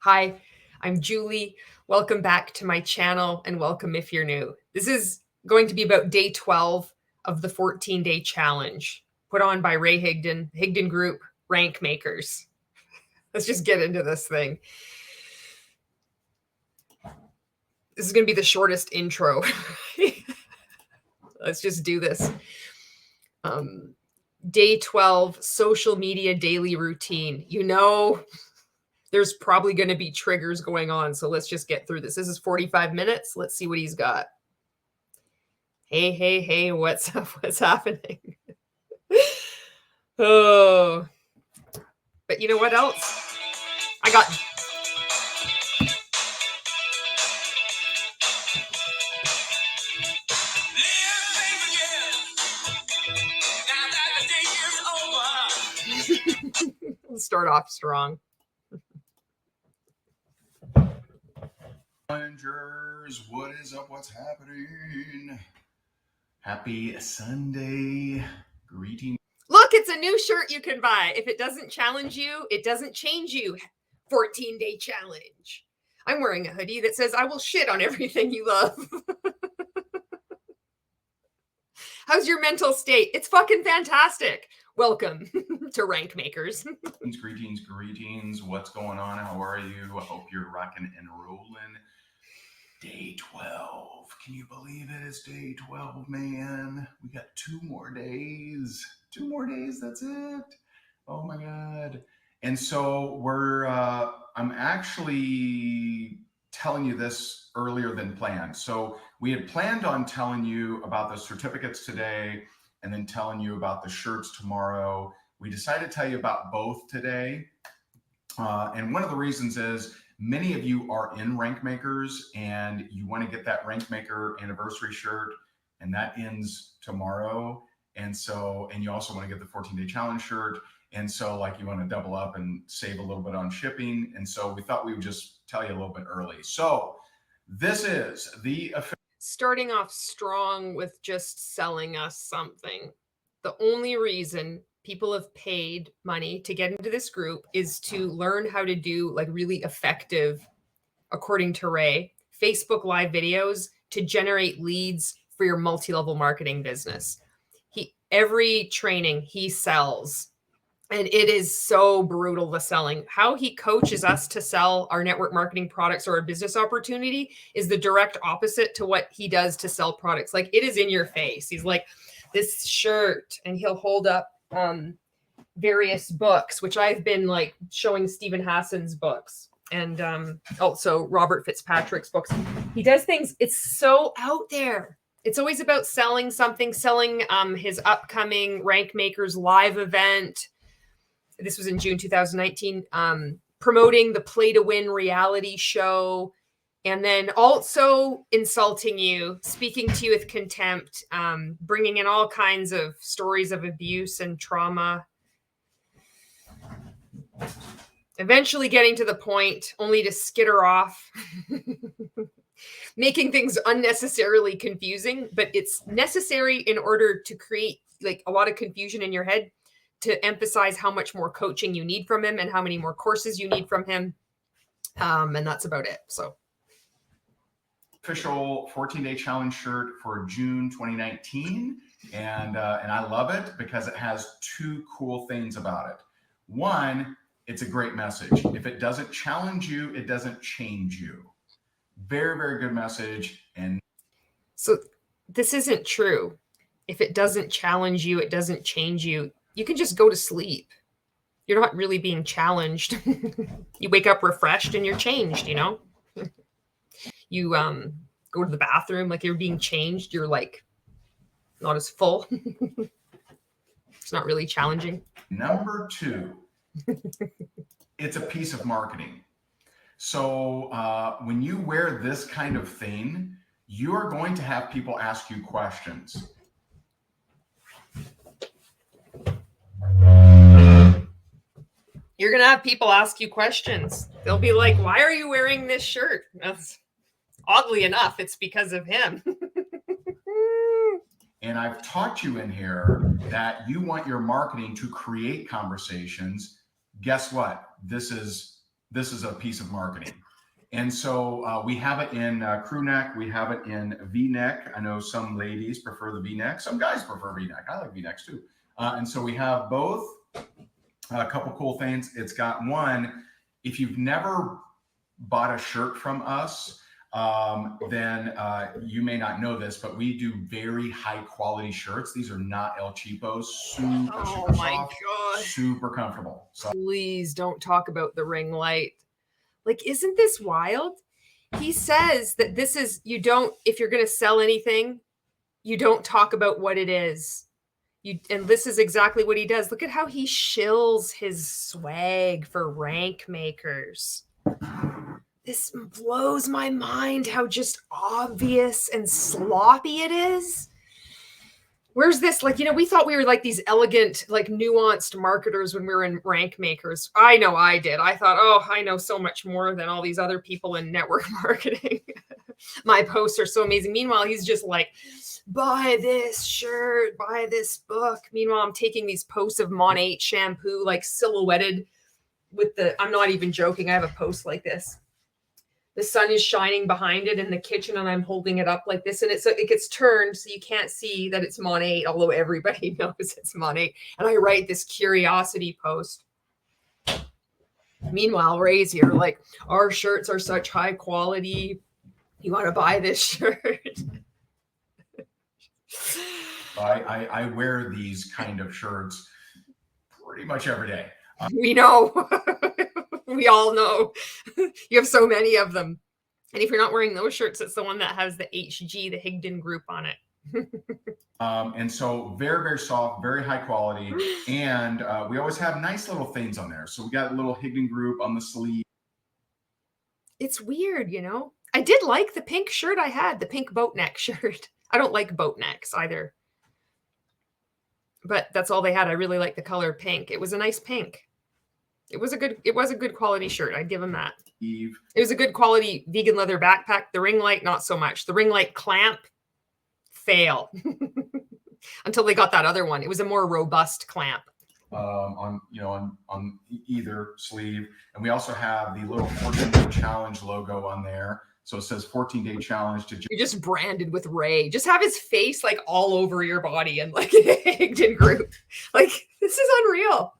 Hi, I'm Julie. Welcome back to my channel and welcome if you're new. This is going to be about day 12 of the 14-day challenge put on by Ray Higdon Group, RankMakers. Let's just get into this thing. This is going to be the shortest intro. Let's just do this. Day 12, social media daily routine. You know, there's probably going to be triggers going on. So let's just get through this. This is 45 minutes. Let's see what he's got. Hey, what's up? What's happening? Oh, but you know what else? I got... Let's start off strong. Challengers, what is up? What's happening? Happy Sunday. Greetings. Look, it's a new shirt you can buy. If it doesn't challenge you, it doesn't change you. 14-day challenge. I'm wearing a hoodie that says, I will shit on everything you love. How's your mental state? It's fucking fantastic. Welcome to RankMakers. Greetings. What's going on? How are you? I hope you're rocking and rolling. Day 12. Can you believe it? It's day 12, man. We got 2 more days. 2 more days. That's it. Oh my God. And so I'm actually telling you this earlier than planned. So we had planned on telling you about the certificates today and then telling you about the shirts tomorrow. We decided to tell you about both today. And one of the reasons is many of you are in RankMakers and you want to get that RankMaker anniversary shirt, and that ends tomorrow. And you also want to get the 14-day challenge shirt. And so like you want to double up and save a little bit on shipping. And so we thought we would just tell you a little bit early. So this is the starting off strong with just selling us something. The only reason people have paid money to get into this group is to learn how to do like really effective, according to Ray, Facebook live videos to generate leads for your multi-level marketing business. Every training he sells, and it is so brutal, the selling. How he coaches us to sell our network marketing products or a business opportunity is the direct opposite to what he does to sell products. Like, it is in your face. He's like, this shirt, and he'll hold up various books, which I've been like showing Stephen Hassan's books and also Robert Fitzpatrick's books. He does things. It's so out there. It's always about selling something, selling his upcoming RankMakers live event. This was in June 2019, promoting the Play to Win reality show, and then also insulting you, speaking to you with contempt, bringing in all kinds of stories of abuse and trauma. Eventually getting to the point only to skitter off, making things unnecessarily confusing, but it's necessary in order to create like a lot of confusion in your head to emphasize how much more coaching you need from him and how many more courses you need from him. And that's about it. So official 14-day challenge shirt for June 2019. And I love it because it has 2 cool things about it. One, it's a great message. If it doesn't challenge you, it doesn't change you. Very, very good message. And so this isn't true. If it doesn't challenge you, it doesn't change you. You can just go to sleep. You're not really being challenged. You wake up refreshed and you're changed, you know? You go to the bathroom like you're being changed. You're like not as full. It's not really challenging. Number 2, it's a piece of marketing. So when you wear this kind of thing, you are going to have people ask you questions. You're going to have people ask you questions. They'll be like, why are you wearing this shirt? That's, oddly enough, it's because of him. And I've taught you in here that you want your marketing to create conversations. Guess what? This is this is a piece of marketing. And so we have it in crew neck. We have it in V-neck. I know some ladies prefer the V-neck. Some guys prefer V-neck. I like V-necks too. And so we have both. A couple cool things. It's got one, if you've never bought a shirt from us, then you may not know this, but we do very high quality shirts. These are not El Cheapos. Super soft, super comfortable. So please don't talk about the ring light. Like, isn't this wild? He says that this is, you don't, if you're going to sell anything, you don't talk about what it is. And this is exactly what he does. Look at how he shills his swag for RankMakers. This blows my mind how just obvious and sloppy it is. Where's this? Like, you know, we thought we were like these elegant, like nuanced marketers when we were in RankMakers. I know I did. I thought, oh, I know so much more than all these other people in network marketing. My posts are so amazing. Meanwhile, he's just like, buy this shirt, buy this book. Meanwhile, I'm taking these posts of Monat shampoo, like silhouetted with the, I'm not even joking. I have a post like this. The sun is shining behind it in the kitchen and I'm holding it up like this. And it gets turned so you can't see that it's Monat, although everybody knows it's Monat. And I write this curiosity post. Meanwhile, Ray's here like, our shirts are such high quality. You want to buy this shirt? I wear these kind of shirts pretty much every day. We know. We all know. You have so many of them. And if you're not wearing those shirts, it's the one that has the HG, the Higdon group on it. And so very, very soft, very high quality. And we always have nice little things on there. So we got a little Higdon group on the sleeve. It's weird, you know? I did like the pink shirt I had, the pink boat neck shirt. I don't like boat necks either. But that's all they had. I really like the color pink. It was a nice pink. It was a good quality shirt. I'd give him that. It was a good quality vegan leather backpack. The ring light, not so much. The ring light clamp, fail. Until they got that other one. It was a more robust clamp. On either sleeve. And we also have the little 14-day challenge logo on there. So it says 14-day challenge to. You're just branded with Ray. Just have his face like all over your body and like Higdon group. Like, this is unreal.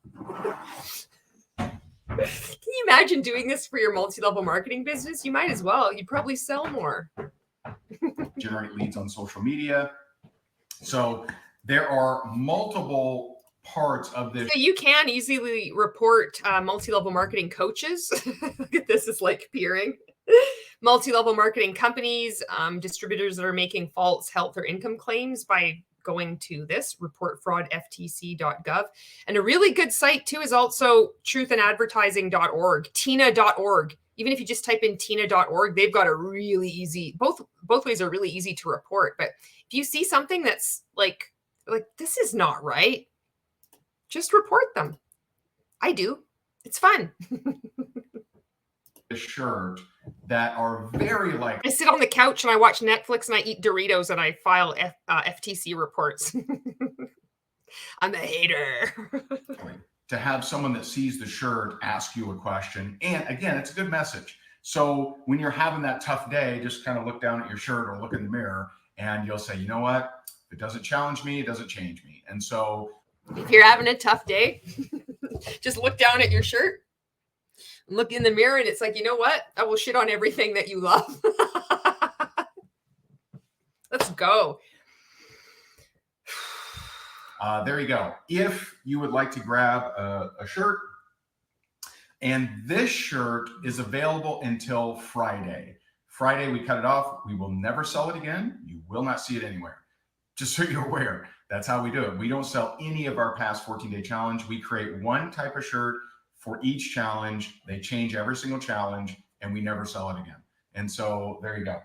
Can you imagine doing this for your multi-level marketing business? You might as well. You'd probably sell more. Generate leads on social media. So there are multiple parts of this. So you can easily report multi-level marketing coaches. Look at this, it's like peering. Multi-level marketing companies, distributors that are making false health or income claims by going to this reportfraudftc.gov. And a really good site too is also truthandadvertising.org, tina.org. Even if you just type in tina.org, they've got a really easy, both ways are really easy to report. But if you see something that's like this is not right, just report them. I do. It's fun. A shirt that are very like. I sit on the couch and I watch Netflix and I eat Doritos and I file FTC reports. I'm a hater. To have someone that sees the shirt ask you a question. And again, it's a good message. So when you're having that tough day, just kind of look down at your shirt or look in the mirror and you'll say, you know what? If it doesn't challenge me, it doesn't change me. And so if you're having a tough day, just look down at your shirt. Look in the mirror and it's like, you know what? I will shit on everything that you love. Let's go. There you go. If you would like to grab a shirt, and this shirt is available until Friday. Friday, we cut it off. We will never sell it again. You will not see it anywhere. Just so you're aware, that's how we do it. We don't sell any of our past 14-day challenge. We create one type of shirt for each challenge. They change every single challenge and we never sell it again. And so there you go.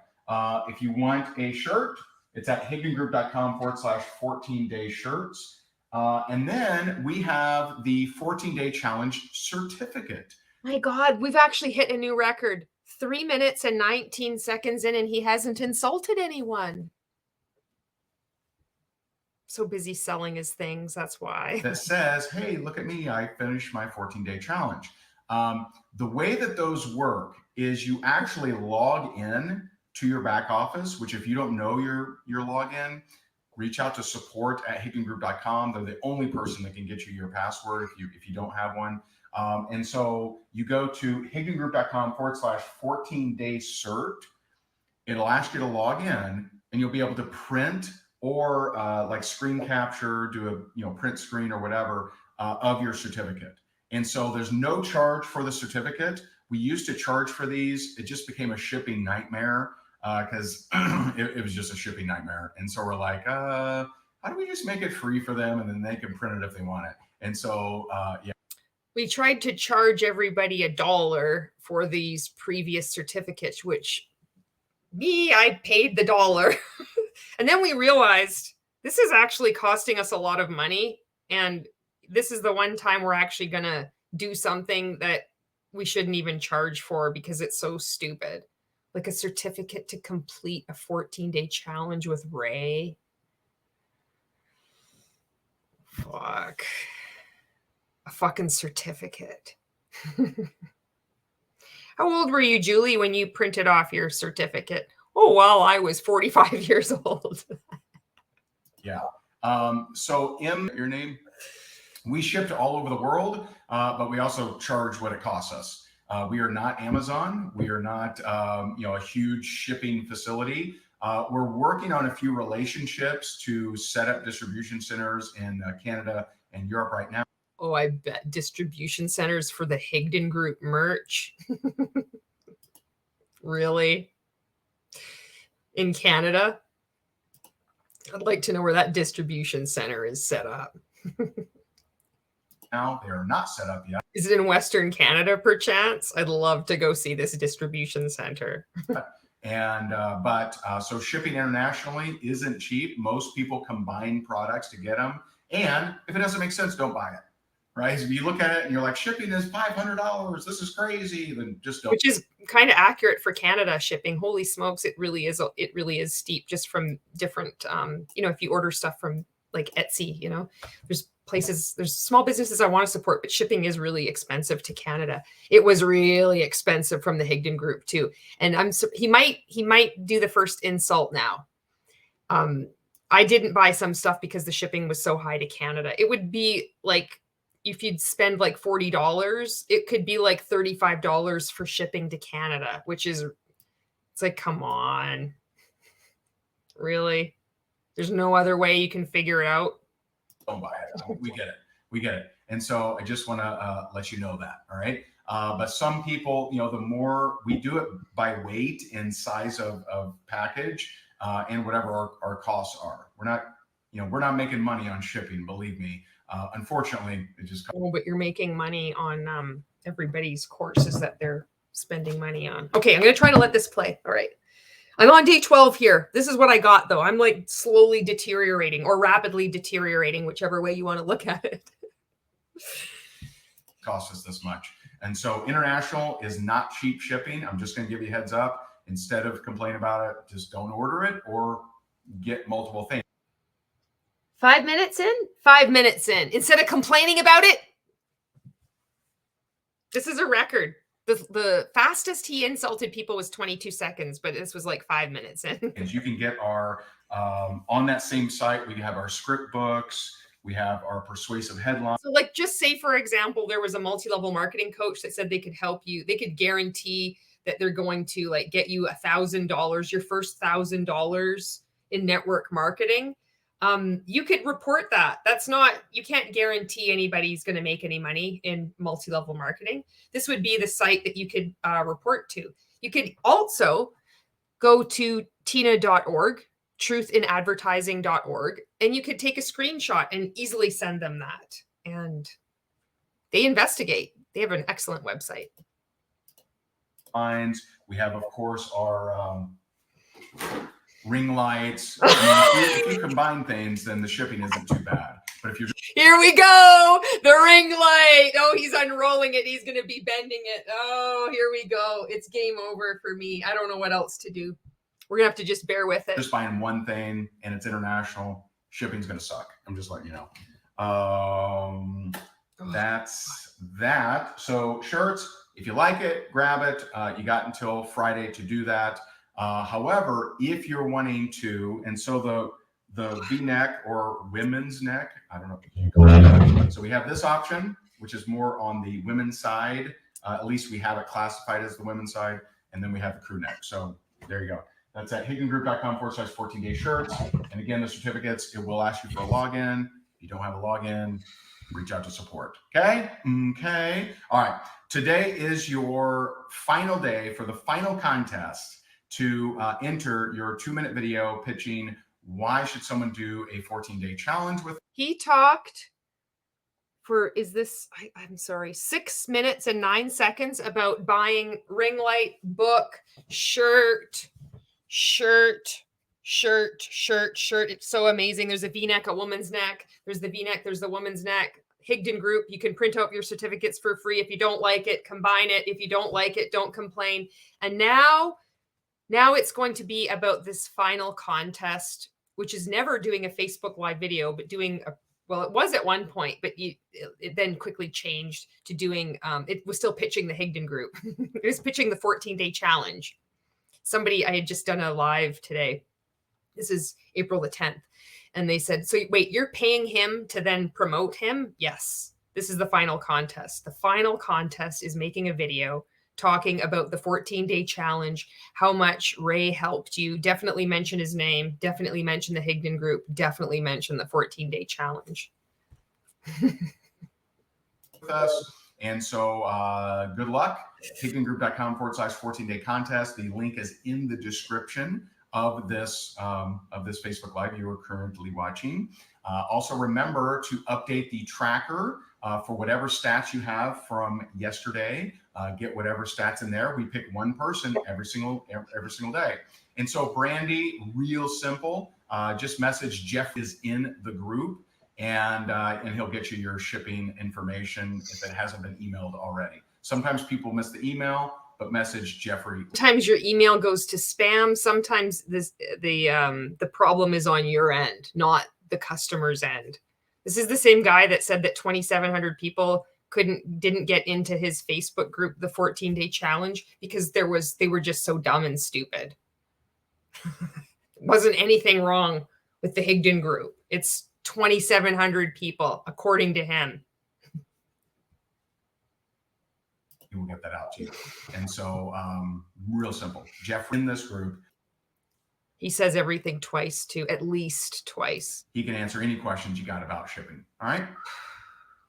If you want a shirt, it's at higdongroup.com/14-day shirts. And then we have the 14-day challenge certificate. My God, we've actually hit a new record. 3 minutes and 19 seconds in and he hasn't insulted anyone. So busy selling his things, that's why. That says, hey, look at me, I finished my 14-day challenge. The way that those work is you actually log in to your back office, which if you don't know your login, reach out to support@higgingroup.com. They're the only person that can get you your password if you don't have one. And so you go to higgingroup.com/14-day cert. It'll ask you to log in, and you'll be able to print or like screen capture, do a print screen or whatever of your certificate. And so there's no charge for the certificate. We used to charge for these. It just became a shipping nightmare because it was just a shipping nightmare. And so we're like, how do we just make it free for them, and then they can print it if they want it? And so, yeah. We tried to charge everybody $1 for these previous certificates, which I paid the $1. And then we realized this is actually costing us a lot of money. And this is the one time we're actually going to do something that we shouldn't even charge for because it's so stupid. Like a certificate to complete a 14-day challenge with Ray. Fuck. A fucking certificate. How old were you, Julie, when you printed off your certificate? Oh, well, I was 45 years old. Yeah. So your name, we ship to all over the world, but we also charge what it costs us. We are not Amazon. We are not, a huge shipping facility. We're working on a few relationships to set up distribution centers in Canada and Europe right now. Oh, I bet distribution centers for the Higdon Group merch. Really? In Canada? I'd like to know where that distribution center is set up. Now they are not set up yet. Is it in Western Canada, perchance? I'd love to go see this distribution center. And so shipping internationally isn't cheap. Most people combine products to get them, and if it doesn't make sense, don't buy it. Right? If you look at it and you're like, shipping is $500, this is crazy, then just don't. Which is kind of accurate for Canada shipping. Holy smokes, it really is steep just from different if you order stuff from like Etsy, there's small businesses I want to support, but shipping is really expensive to Canada. It was really expensive from the Higdon Group too. And he might do the first insult now. I didn't buy some stuff because the shipping was so high to Canada. It would be like, if you'd spend like $40, it could be like $35 for shipping to Canada, it's like, come on. Really? There's no other way you can figure it out? Don't buy it. We get it. And so I just want to let you know that. All right. But some people, the more we do it by weight and size of package and whatever our costs are, we're not making money on shipping, believe me. Unfortunately, it just. Oh, but you're making money on everybody's courses that they're spending money on. Okay, I'm going to try to let this play. All right. I'm on day 12 here. This is what I got, though. I'm like slowly deteriorating or rapidly deteriorating, whichever way you want to look at it. Costs us this much. And so international is not cheap shipping. I'm just going to give you a heads up. Instead of complain about it, just don't order it or get multiple things. 5 minutes in? 5 minutes in. Instead of complaining about it, this is a record. The fastest he insulted people was 22 seconds, but this was like 5 minutes in. As you can get our, on that same site, we have our script books, we have our persuasive headlines. So like, just say, for example, there was a multi-level marketing coach that said they could help you. They could guarantee that they're going to like get you $1,000, your first $1,000 in network marketing. You could report that. You can't guarantee anybody's going to make any money in multi-level marketing. This would be the site that you could report to. You could also go to tina.org, truthinadvertising.org, and you could take a screenshot and easily send them that. And they investigate. They have an excellent website. We have, of course, our ring lights. If you combine things, then the shipping isn't too bad. But if you're here we go, the ring light. Oh, he's unrolling it. He's going to be bending it. Oh, here we go. It's game over for me. I don't know what else to do. We're going to have to just bear with it. Just buying one thing and it's international, shipping's going to suck. I'm just letting you know. that's that. So shirts, if you like it, grab it. You got until Friday to do that. However, if you're wanting to, and so the V-neck or women's neck, I don't know. So we have this option, which is more on the women's side. At least we have it classified as the women's side. And then we have the crew neck. So there you go. That's at higgingroup.com/14-day shirts. And again, the certificates, it will ask you for a login. If you don't have a login, reach out to support. Okay? Okay. All right. Today is your final day for the final contest to enter your 2-minute video pitching why should someone do a 14-day challenge with. He talked for, I'm sorry, 6 minutes and 9 seconds about buying ring light, book, shirt. It's so amazing. There's a V-neck, a woman's neck. There's the V-neck, there's the woman's neck. Higdon Group, you can print out your certificates for free. If you don't like it, combine it. If you don't like it, don't complain. And now it's going to be about this final contest, which is never doing a Facebook Live video, but doing well, it was at one point, but it then quickly changed to doing, it was still pitching the Higdon Group. It was pitching the 14-day challenge. I had just done a live today. This is April the 10th. And they said, so wait, you're paying him to then promote him? Yes. This is the final contest. The final contest is making a video talking about the 14-day challenge, how much Ray helped you. Definitely mention his name. Definitely mention the Higdon Group. Definitely mention the 14-day challenge. With us. And so good luck. HigdonGroup.com/14-day contest. The link is in the description of this Facebook Live you are currently watching. Also remember to update the tracker for whatever stats you have from yesterday. Get whatever stats in there. We pick one person every single day. And so Brandy, real simple. Just message Jeff is in the group, and he'll get you your shipping information if it hasn't been emailed already. Sometimes people miss the email, but message Jeffrey. Sometimes your email goes to spam. Sometimes the problem is on your end, not the customer's end. This is the same guy that said that 2,700 people didn't get into his Facebook group, the 14-day challenge, because they were just so dumb and stupid. Wasn't anything wrong with the Higdon Group. It's 2,700 people, according to him. He will get that out to you. And so real simple. Jeff in this group. He says everything twice too, at least twice. He can answer any questions you got about shipping. All right.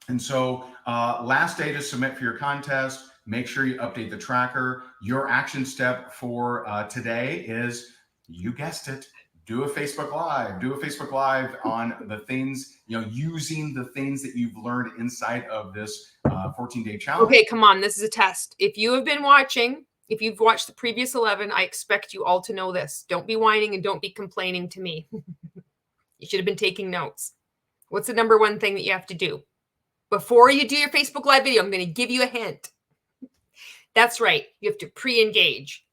And so last day to submit for your contest. Make sure you update the tracker. Your action step for today is, you guessed it, do a Facebook Live. Do a Facebook Live on the things, using the things that you've learned inside of this 14-day challenge. Okay, come on. This is a test. If you have been watching, if you've watched the previous 11, I expect you all to know this. Don't be whining and don't be complaining to me. You should have been taking notes. What's the number one thing that you have to do? Before you do your Facebook Live video, I'm going to give you a hint. That's right. You have to pre-engage.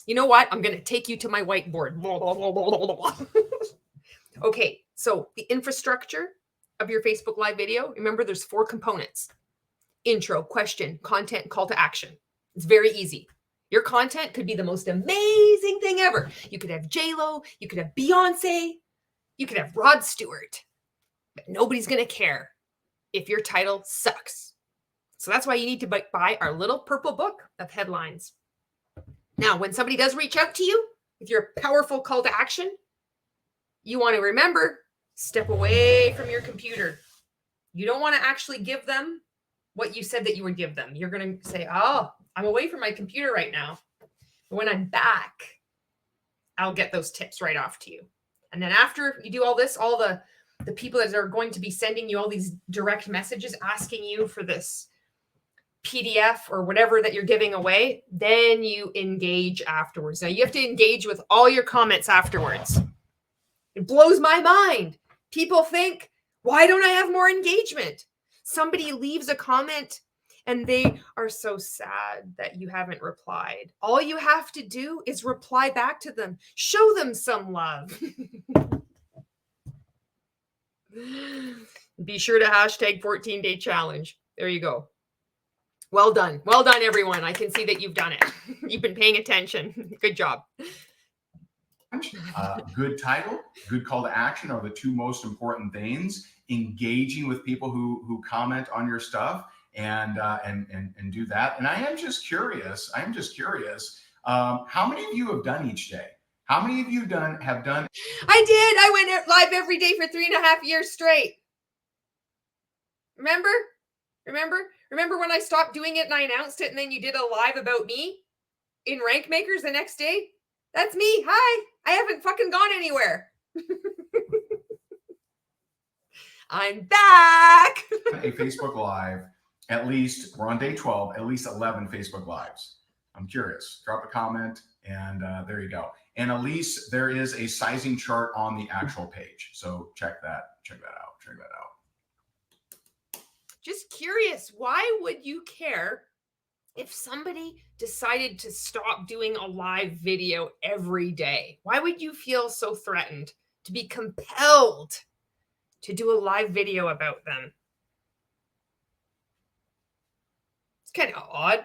You know what? I'm going to take you to my whiteboard. Okay, so the infrastructure of your Facebook Live video, remember there's 4 components. Intro, question, content, call to action. It's very easy. Your content could be the most amazing thing ever. You could have J-Lo, you could have Beyonce, you could have Rod Stewart, but nobody's going to care if your title sucks. So that's why you need to buy our little purple book of headlines. Now, when somebody does reach out to you with your powerful call to action, you want to remember, step away from your computer. You don't want to actually give them what you said that you would give them. You're going to say, oh, I'm away from my computer right now. But when I'm back, I'll get those tips right off to you. And then after you do all this, all the people that are going to be sending you all these direct messages asking you for this PDF or whatever that you're giving away, then you engage afterwards. Now you have to engage with all your comments afterwards. It blows my mind. People think, why don't I have more engagement? Somebody leaves a comment and they are so sad that you haven't replied. All you have to do is reply back to them. Show them some love. Be sure to hashtag 14-day challenge. There you go. Well done. Well done, everyone. I can see that you've done it. You've been paying attention. Good job. Good title, good call to action are the two most important things. Engaging with people who comment on your stuff and do that. And I am just curious. How many of you have done each day? How many of you have done? I did. I went live every day for 3.5 years straight. Remember when I stopped doing it and I announced it and then you did a live about me in RankMakers the next day? That's me. Hi. I haven't fucking gone anywhere. I'm back. A Facebook Live, at least, we're on day 12, at least 11 Facebook Lives. I'm curious. Drop a comment and there you go. And Elise, there is a sizing chart on the actual page. So check that out. Just curious, why would you care if somebody decided to stop doing a live video every day? Why would you feel so threatened to be compelled to do a live video about them? It's kind of odd.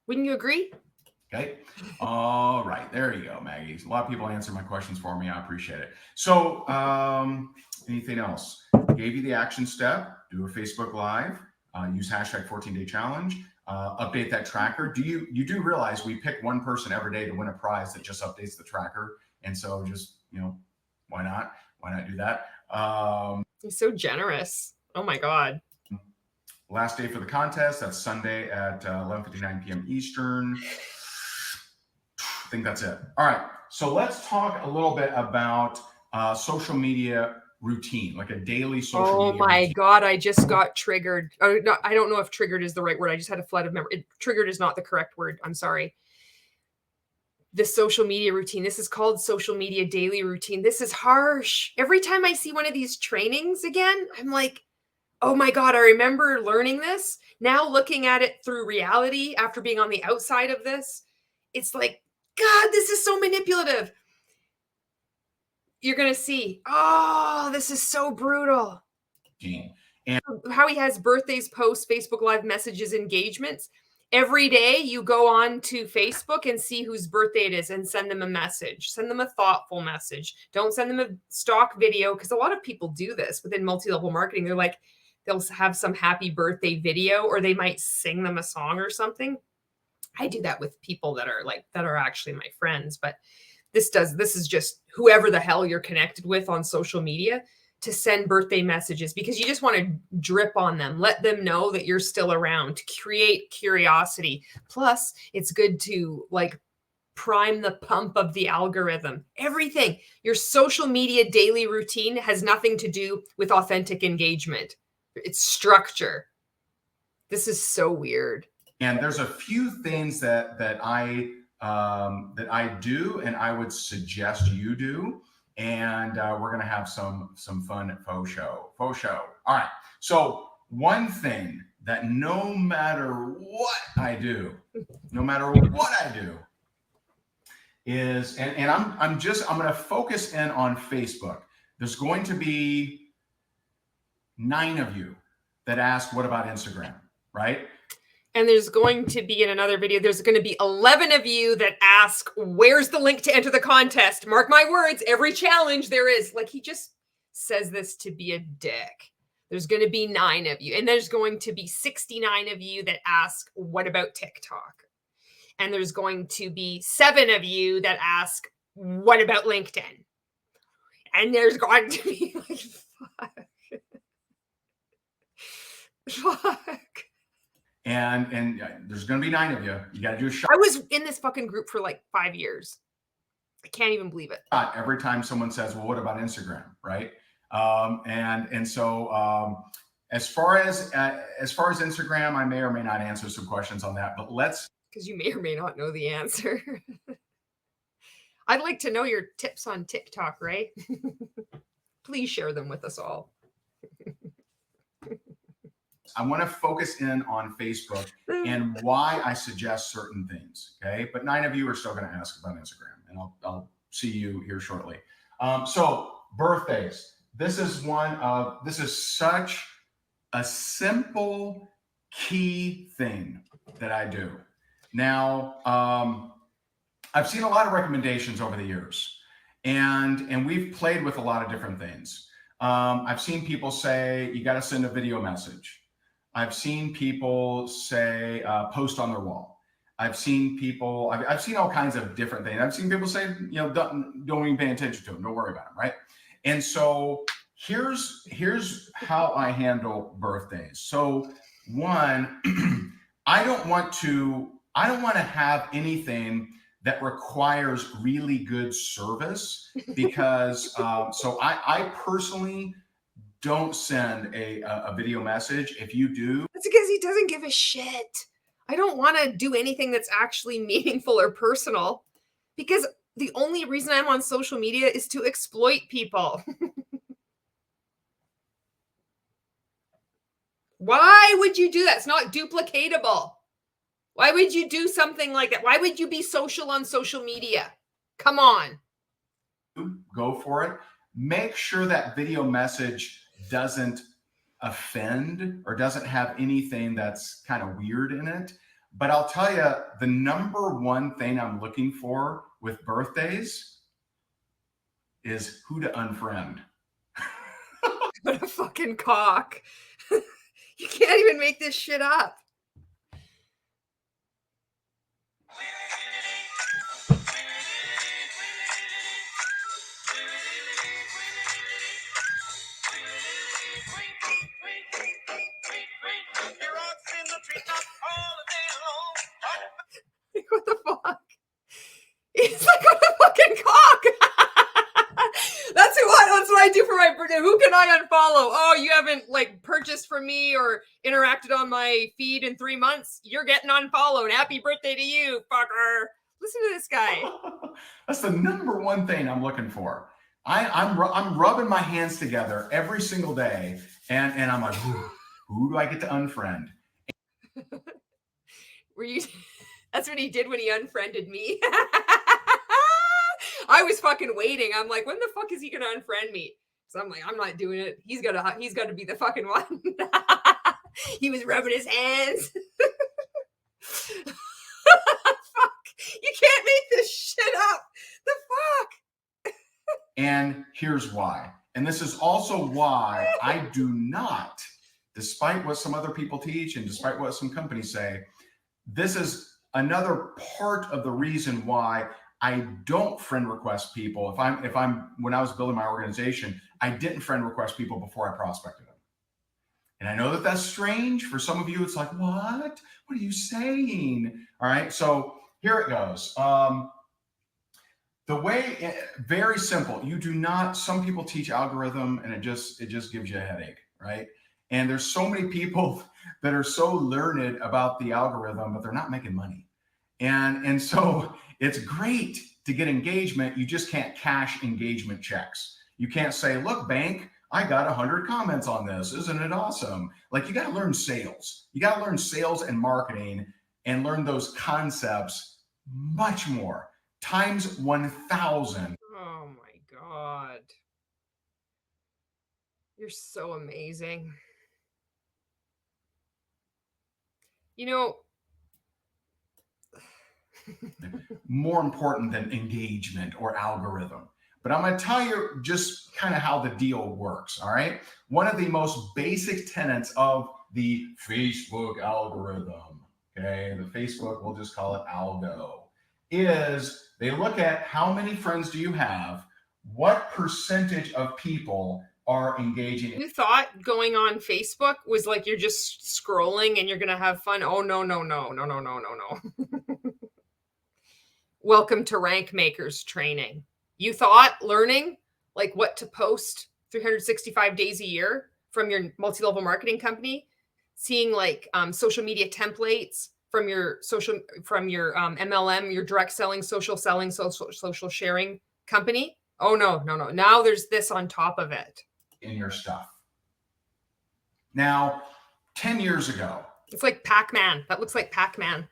Wouldn't you agree? Okay. All right. There you go, Maggie. A lot of people answer my questions for me. I appreciate it. So anything else? Gave you the action step. Do a Facebook Live. Use hashtag 14-day challenge. Update that tracker. You do realize we pick one person every day to win a prize that just updates the tracker. And so just, why not? Why not do that? He's so generous. Oh my God. Last day for the contest. That's Sunday at 11:59 p.m. Eastern. I think that's it. All right. So let's talk a little bit about social media routine, like a daily social media routine. God, I just got triggered. I don't know if triggered is the right word. I just had a flood of memory. Triggered is not the correct word. I'm sorry. The social media routine. This is called social media daily routine. This is harsh. Every time I see one of these trainings again, I'm like, oh my God, I remember learning this. Now looking at it through reality after being on the outside of this, it's like, God, this is so manipulative. You're going to see, oh, this is so brutal. And how he has birthdays, posts, Facebook Live messages, engagements. Every day you go on to Facebook and see whose birthday it is and send them a message. Send them a thoughtful message. Don't send them a stock video, because a lot of people do this within multi-level marketing. They're like, they'll have some happy birthday video, or they might sing them a song or something. I do that with people that are actually my friends, but this is just whoever the hell you're connected with on social media, to send birthday messages, because you just want to drip on them. Let them know that you're still around, to create curiosity. Plus, it's good to prime the pump of the algorithm. Everything. Your social media daily routine has nothing to do with authentic engagement. It's structure. This is so weird. And there's a few things that I do, and I would suggest you do. And we're going to have some fun at faux show. All right. So one thing that no matter what I do is, and I'm going to focus in on Facebook. There's going to be 9 of you that ask, what about Instagram? Right? And there's going to be, in another video, there's going to be 11 of you that ask, where's the link to enter the contest? Mark my words, every challenge there is. He just says this to be a dick. There's going to be 9 of you. And there's going to be 69 of you that ask, what about TikTok? And there's going to be 7 of you that ask, what about LinkedIn? And there's going to be fuck. And there's going to be 9 of you. You got to do a shot. I was in this fucking group for 5 years. I can't even believe it. Every time someone says, well, what about Instagram? Right. And so as far as Instagram, I may or may not answer some questions on that, but because you may or may not know the answer. I'd like to know your tips on TikTok, right? Please share them with us all. I want to focus in on Facebook and why I suggest certain things. Okay. But 9 of you are still going to ask about Instagram, and I'll see you here shortly. So birthdays. This is such a simple key thing that I do. Now, I've seen a lot of recommendations over the years, and we've played with a lot of different things. I've seen people say you got to send a video message. I've seen people say post on their wall. I've seen people, I've seen all kinds of different things. I've seen people say, you know, don't even pay attention to them. Don't worry about them, right? And so here's how I handle birthdays. So one, I don't want to have anything that requires really good service because so I personally don't send a video message. If you do, That's because he doesn't give a shit. I don't want to do anything that's actually meaningful or personal because the only reason I'm on social media is to exploit people. Why would you do that? It's not duplicatable. Why would you do something like that? Why would you be social on social media? Come on. Go for it. Make sure that video message doesn't offend or doesn't have anything that's kind of weird in it. But I'll tell you, the number one thing I'm looking for with birthdays is who to unfriend. What a fucking cock. You can't even make this shit up. What the fuck? He's like, what a fucking cock. That's what I do for my birthday. Who can I unfollow? Oh, you haven't like purchased from me or interacted on my feed in 3 months. You're getting unfollowed. Happy birthday to you, fucker. Listen to this guy. That's the number one thing I'm looking for. I'm rubbing my hands together every single day, and I'm like, who do I get to unfriend? Were you? That's what he did when he unfriended me. I was fucking waiting. I'm like, when the fuck is he gonna unfriend me? So I'm like, I'm not doing it. He's gotta be the fucking one. He was rubbing his hands. Fuck! You can't make this shit up. The fuck? And here's why. And this is also why I do not, despite what some other people teach and despite what some companies say, this is another part of the reason why I don't friend request people. When I was building my organization, I didn't friend request people before I prospected them. And I know that that's strange for some of you. It's like, what are you saying? All right. So here it goes. The way, very simple. You do not, some people teach algorithm and it just gives you a headache, right? And there's so many people that are so learned about the algorithm, but they're not making money. And so it's great to get engagement. You just can't cash engagement checks. You can't say, look, bank, I got 100 comments on this. Isn't it awesome? Like, you got to learn sales. You got to learn sales and marketing and learn those concepts much more. Times 1,000. Oh my God. You're so amazing. You know, more important than engagement or algorithm. But I'm going to tell you just kind of how the deal works. All right. One of the most basic tenets of the Facebook algorithm, okay, the Facebook, we'll just call it algo, is they look at how many friends do you have, what percentage of people are engaging. You thought going on Facebook was like you're just scrolling and you're going to have fun. Oh, no. Welcome to RankMakers training. You thought learning like what to post 365 days a year from your multi-level marketing company, seeing like social media templates from your MLM, your direct selling, social sharing company. Oh, no. Now there's this on top of it. In your stuff. Now, 10 years ago. It's like Pac-Man. That looks like Pac-Man.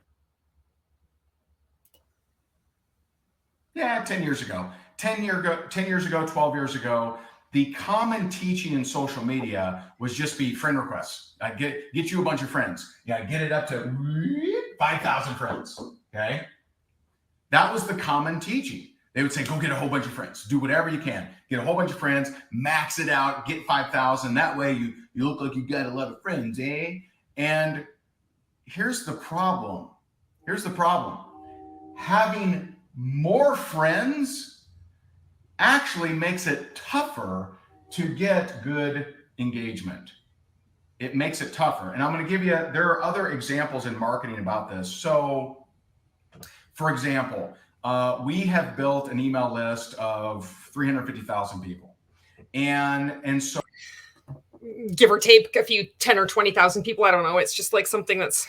Yeah, 10 years ago. 10 years ago, 12 years ago, the common teaching in social media was just be friend requests. Get you a bunch of friends. Yeah, get it up to 5,000 friends. Okay, that was the common teaching. They would say, go get a whole bunch of friends. Do whatever you can. Get a whole bunch of friends. Max it out. Get 5,000. That way you look like you got a lot of friends, eh? And here's the problem. Here's the problem. Having more friends actually makes it tougher to get good engagement. It makes it tougher. And I'm going to give you, there are other examples in marketing about this. So, for example, we have built an email list of 350,000 people. And so, give or take a few 10 or 20,000 people. I don't know. It's just like something that's,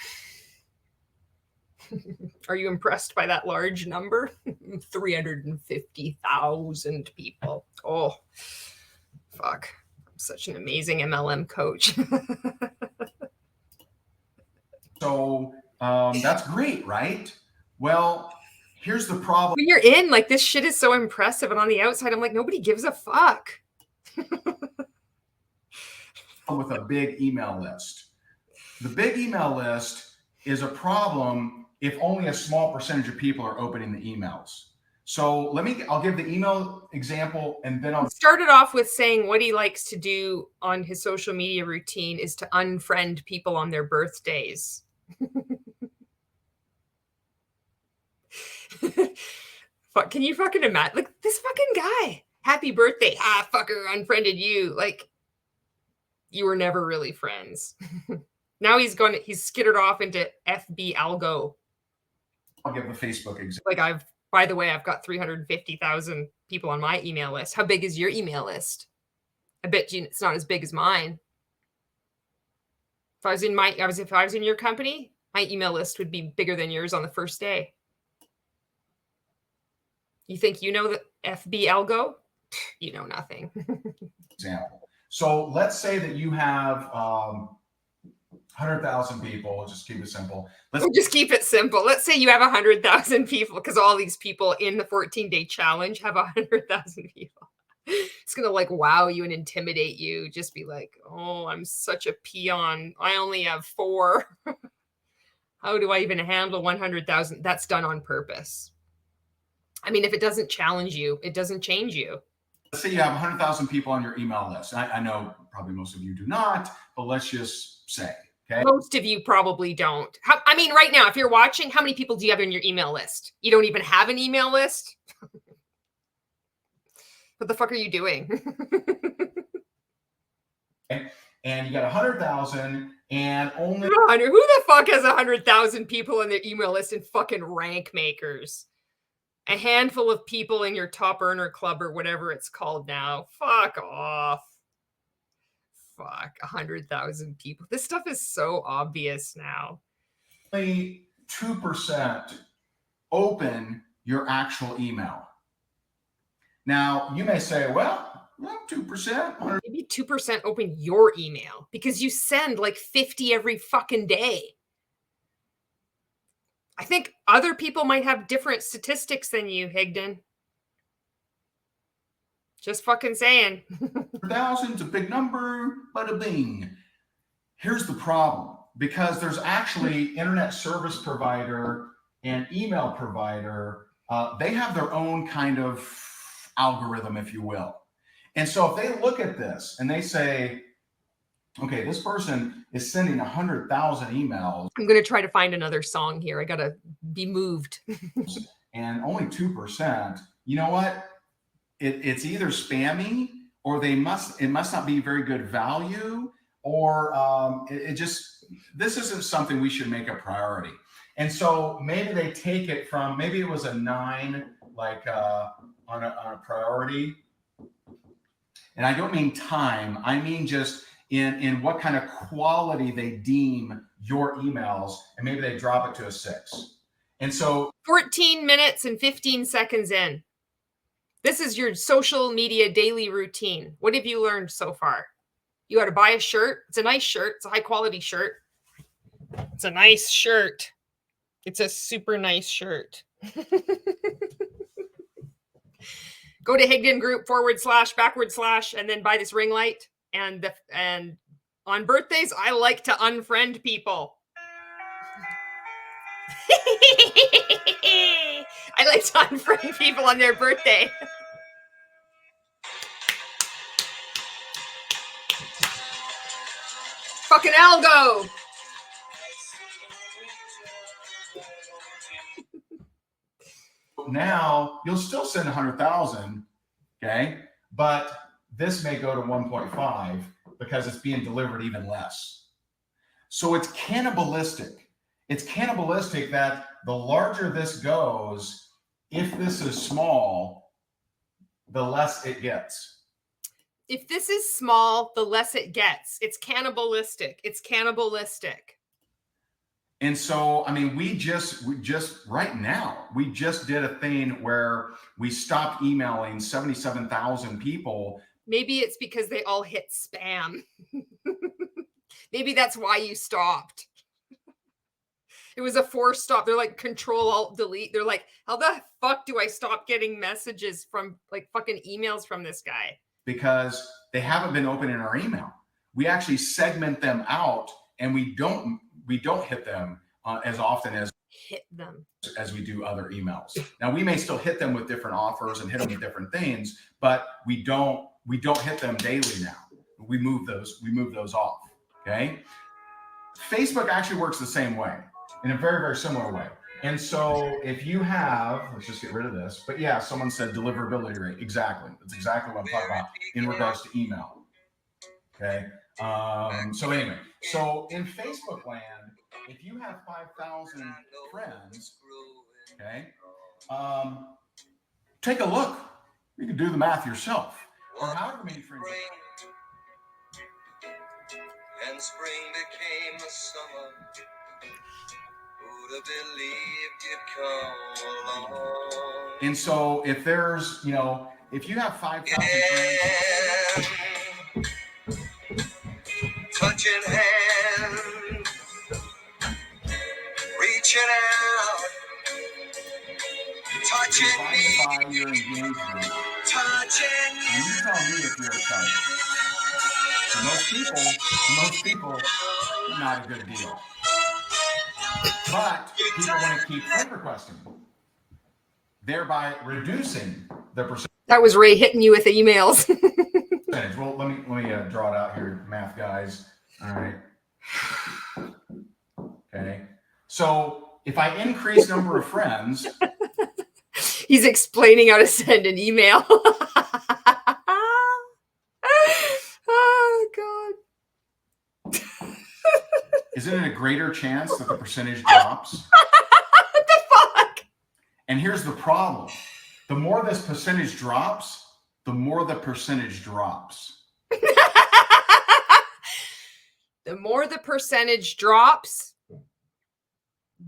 are you impressed by that large number? 350,000 people. Oh, fuck. I'm such an amazing MLM coach. So that's great, right? Well, here's the problem. When you're in, like, this shit is so impressive. And on the outside, I'm like, nobody gives a fuck. With a big email list. The big email list is a problem if only a small percentage of people are opening the emails. So I'll give the email example, and then I'll started off with saying what he likes to do on his social media routine is to unfriend people on their birthdays. Fuck, can you fucking imagine? Like, this fucking guy, happy birthday. Ah, fucker, unfriended you. Like, you were never really friends. Now he's skittered off into FB algo. I'll give the Facebook example. Like, by the way, I've got 350,000 people on my email list. How big is your email list? I bet you it's not as big as mine. If I was in your company, my email list would be bigger than yours on the first day. You think you know the FB algo? You know nothing. Example. So let's say that you have 100,000 people. Just keep it simple. Let's just keep it simple. Let's say you have 100,000 people, because all these people in the 14-day challenge have 100,000 people. It's going to like wow you and intimidate you. Just be like, oh, I'm such a peon. I only have 4. How do I even handle 100,000? That's done on purpose. I mean, if it doesn't challenge you, it doesn't change you. Let's say you have 100,000 people on your email list. I know probably most of you do not, but let's just say, okay? Most of you probably don't. I mean, right now, if you're watching, how many people do you have in your email list? You don't even have an email list? What the fuck are you doing? And you got 100,000 and only... Who the fuck has 100,000 people in their email list in fucking RankMakers? A handful of people in your top earner club or whatever it's called now. Fuck off. Fuck, 100,000 people. This stuff is so obvious now. Only 2% open your actual email. Now, you may say, well, 2%. Maybe 2% open your email because you send like 50 every fucking day. I think other people might have different statistics than you, Higdon. Just fucking saying. 1,000's a big number, bada bing. Here's the problem. Because there's actually internet service provider and email provider. They have their own kind of algorithm, if you will. And so if they look at this and they say, okay, this person is sending 100,000 emails. I'm going to try to find another song here. I got to be moved. And only 2%. You know what? It's either spammy or it must not be very good value, or this isn't something we should make a priority. And so maybe they take it from, maybe it was a 9, like on a priority. And I don't mean time. I mean just in what kind of quality they deem your emails, and maybe they drop it to a 6. And so 14 minutes and 15 seconds in. This is your social media daily routine. What have you learned so far? You got to buy a shirt. It's a nice shirt. It's a high quality shirt. It's a nice shirt. It's a super nice shirt. Go to Higdon Group // and then buy this ring light. And on birthdays, I like to unfriend people. I like to unfriend people on their birthday. Fucking algo. Now you'll still send 100,000, okay? But this may go to 1.5 because it's being delivered even less. So it's cannibalistic. It's cannibalistic that the larger this goes, if this is small, the less it gets. If this is small, the less it gets. It's cannibalistic. It's cannibalistic. And so, I mean, we just right now, we just did a thing where we stopped emailing 77,000 people. Maybe it's because they all hit spam. Maybe that's why you stopped. It was a forced stop. They're like Control-Alt-Delete. They're like, how the fuck do I stop getting messages from like fucking emails from this guy? Because they haven't been open in our email. We actually segment them out, and we don't hit them as often as we do other emails. Now we may still hit them with different offers and hit them with different things, but we don't hit them daily now. We move those off. Okay. Facebook actually works the same way, in a very, very similar way. And so if you have, let's just get rid of this, but yeah, someone said deliverability rate. Exactly. That's exactly what I'm talking about in regards to email. Okay. So anyway, so in Facebook land, if you have 5,000 friends, okay, take a look. You can do the math yourself. Or however many friends you have. And spring became the summer. Who'd have believed you'd come along? And so if there's, if you have 5,000 friends, touching hands, reaching out, touching me, your engagement, touching you. And you tell me if you're excited. For most people, not a good deal. But people want to keep friend requesting, thereby reducing the percentage. That was Ray hitting you with the emails. Well, let me draw it out here, math guys. All right. Okay. So if I increase number of friends, he's explaining how to send an email. Oh God. Isn't it a greater chance that the percentage drops? What the fuck? And here's the problem. The more this percentage drops, the more the percentage drops. The more the percentage drops,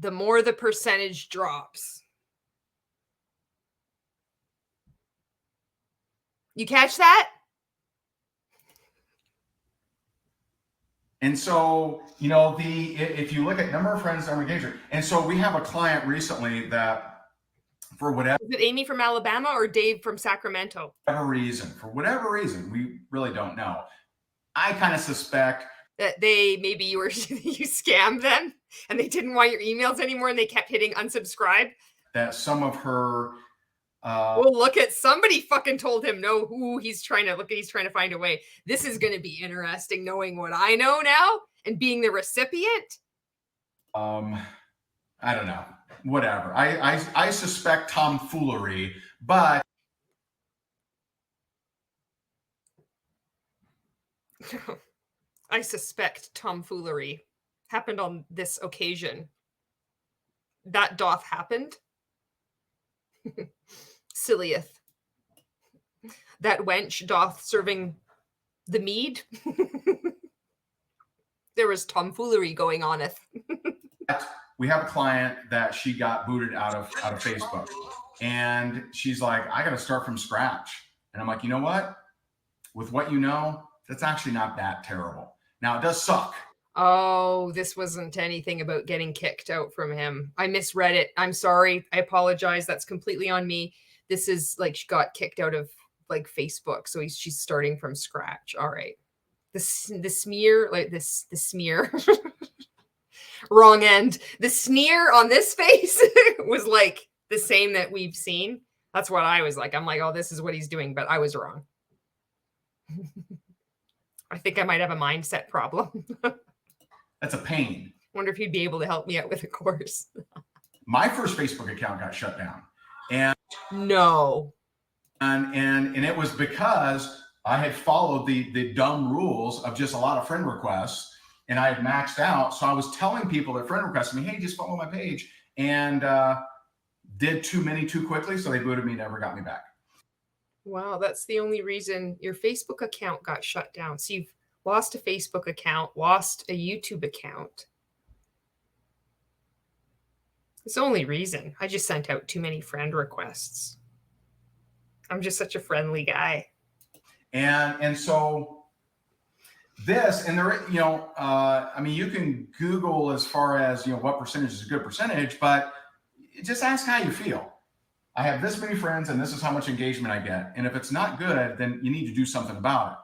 the more the percentage drops. You catch that? And so, if you look at number of friends, number of engagement, and so we have a client recently that, for whatever, is it Amy from Alabama or Dave from Sacramento? For whatever reason, we really don't know. I kind of suspect that maybe you scammed them and they didn't want your emails anymore and they kept hitting unsubscribe. That some of her. Well, somebody fucking told him no. He's trying to find a way. This is going to be interesting, knowing what I know now and being the recipient. I don't know. Whatever. I suspect tomfoolery, but I suspect tomfoolery happened on this occasion. That doth happened. Sillieth. That wench doth serving the mead. There was tomfoolery going oneth. We have a client that she got booted out of Facebook, and she's like, I got to start from scratch. And I'm like, you know what? With what you know, that's actually not that terrible. Now it does suck. Oh, this wasn't anything about getting kicked out from him. I misread it. I'm sorry. I apologize. That's completely on me. this is like, she got kicked out of like Facebook. So she's starting from scratch. All right. The smear, like the smear, wrong end. The sneer on this face was like the same that we've seen. That's what I was like. I'm like, oh, this is what he's doing, but I was wrong. I think I might have a mindset problem. That's a pain. Wonder if you'd be able to help me out with a course. My first Facebook account got shut down. And no. And it was because I had followed the dumb rules of just a lot of friend requests, and I had maxed out. So I was telling people that friend requested me, hey, just follow my page, and did too many too quickly. So they booted me, never got me back. Wow, that's the only reason your Facebook account got shut down. So you've lost a Facebook account, lost a YouTube account. It's the only reason. I just sent out too many friend requests. I'm just such a friendly guy. And so this, and there, you know, I mean, you can Google as far as, you know, what percentage is a good percentage, but just ask how you feel. I have this many friends and this is how much engagement I get. And if it's not good, then you need to do something about it.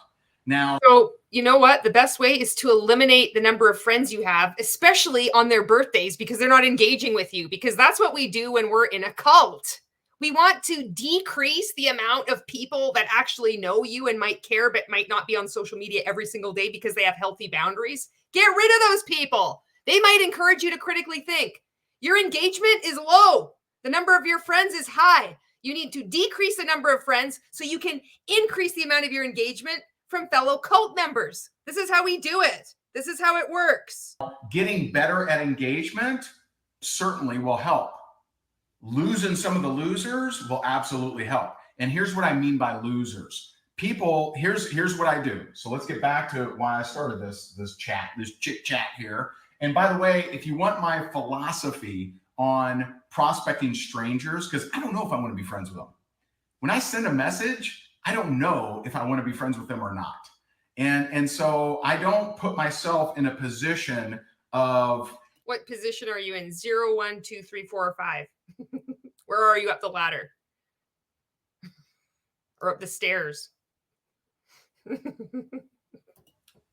Now, so you know what? The best way is to eliminate the number of friends you have, especially on their birthdays, because they're not engaging with you, because that's what we do when we're in a cult. We want to decrease the amount of people that actually know you and might care, but might not be on social media every single day because they have healthy boundaries. Get rid of those people. They might encourage you to critically think. Your engagement is low. The number of your friends is high. You need to decrease the number of friends so you can increase the amount of your engagement from fellow cult members. This is how we do it. This is how it works. Getting better at engagement certainly will help. Losing some of the losers will absolutely help. And here's what I mean by losers. People, here's what I do. So let's get back to why I started this chit chat here. And by the way, if you want my philosophy on prospecting strangers, because I don't know if I want to be friends with them. When I send a message, I don't know if I want to be friends with them or not. And so I don't put myself in a position of... What position are you in? 0, 1, 2, 3, 4, or 5? Where are you up the ladder? Or up the stairs?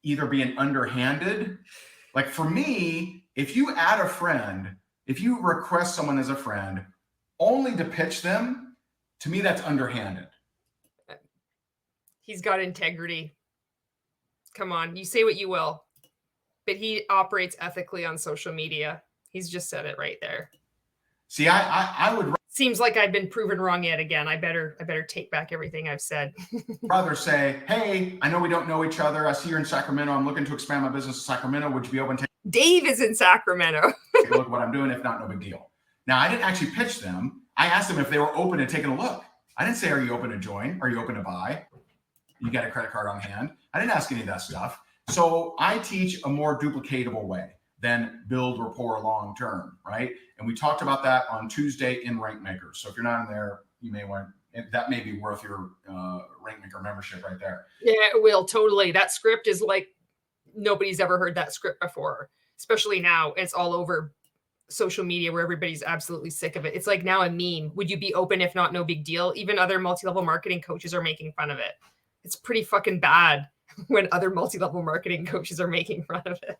Either being underhanded. Like for me, if you add a friend, if you request someone as a friend, only to pitch them, to me, that's underhanded. He's got integrity. Come on, you say what you will. But he operates ethically on social media. He's just said it right there. See, I would seems like I've been proven wrong yet again. I better take back everything I've said. rather say, hey, I know we don't know each other. I see you're in Sacramento. I'm looking to expand my business in Sacramento. Would you be open to Dave is in Sacramento. take a look at what I'm doing? If not, no big deal. Now, I didn't actually pitch them. I asked them if they were open to taking a look. I didn't say, are you open to join? Are you open to buy? You got a credit card on hand? I didn't ask any of that stuff. So I teach a more duplicatable way than build rapport long-term, right? And we talked about that on Tuesday in RankMakers. So if you're not in there, you may want, that may be worth your RankMaker membership right there. Yeah, it will, totally. That script is like, nobody's ever heard that script before, especially now. It's all over social media where everybody's absolutely sick of it. It's like now a meme. Would you be open? If not, no big deal. Even other multi-level marketing coaches are making fun of it. It's pretty fucking bad when other multi-level marketing coaches are making fun of it.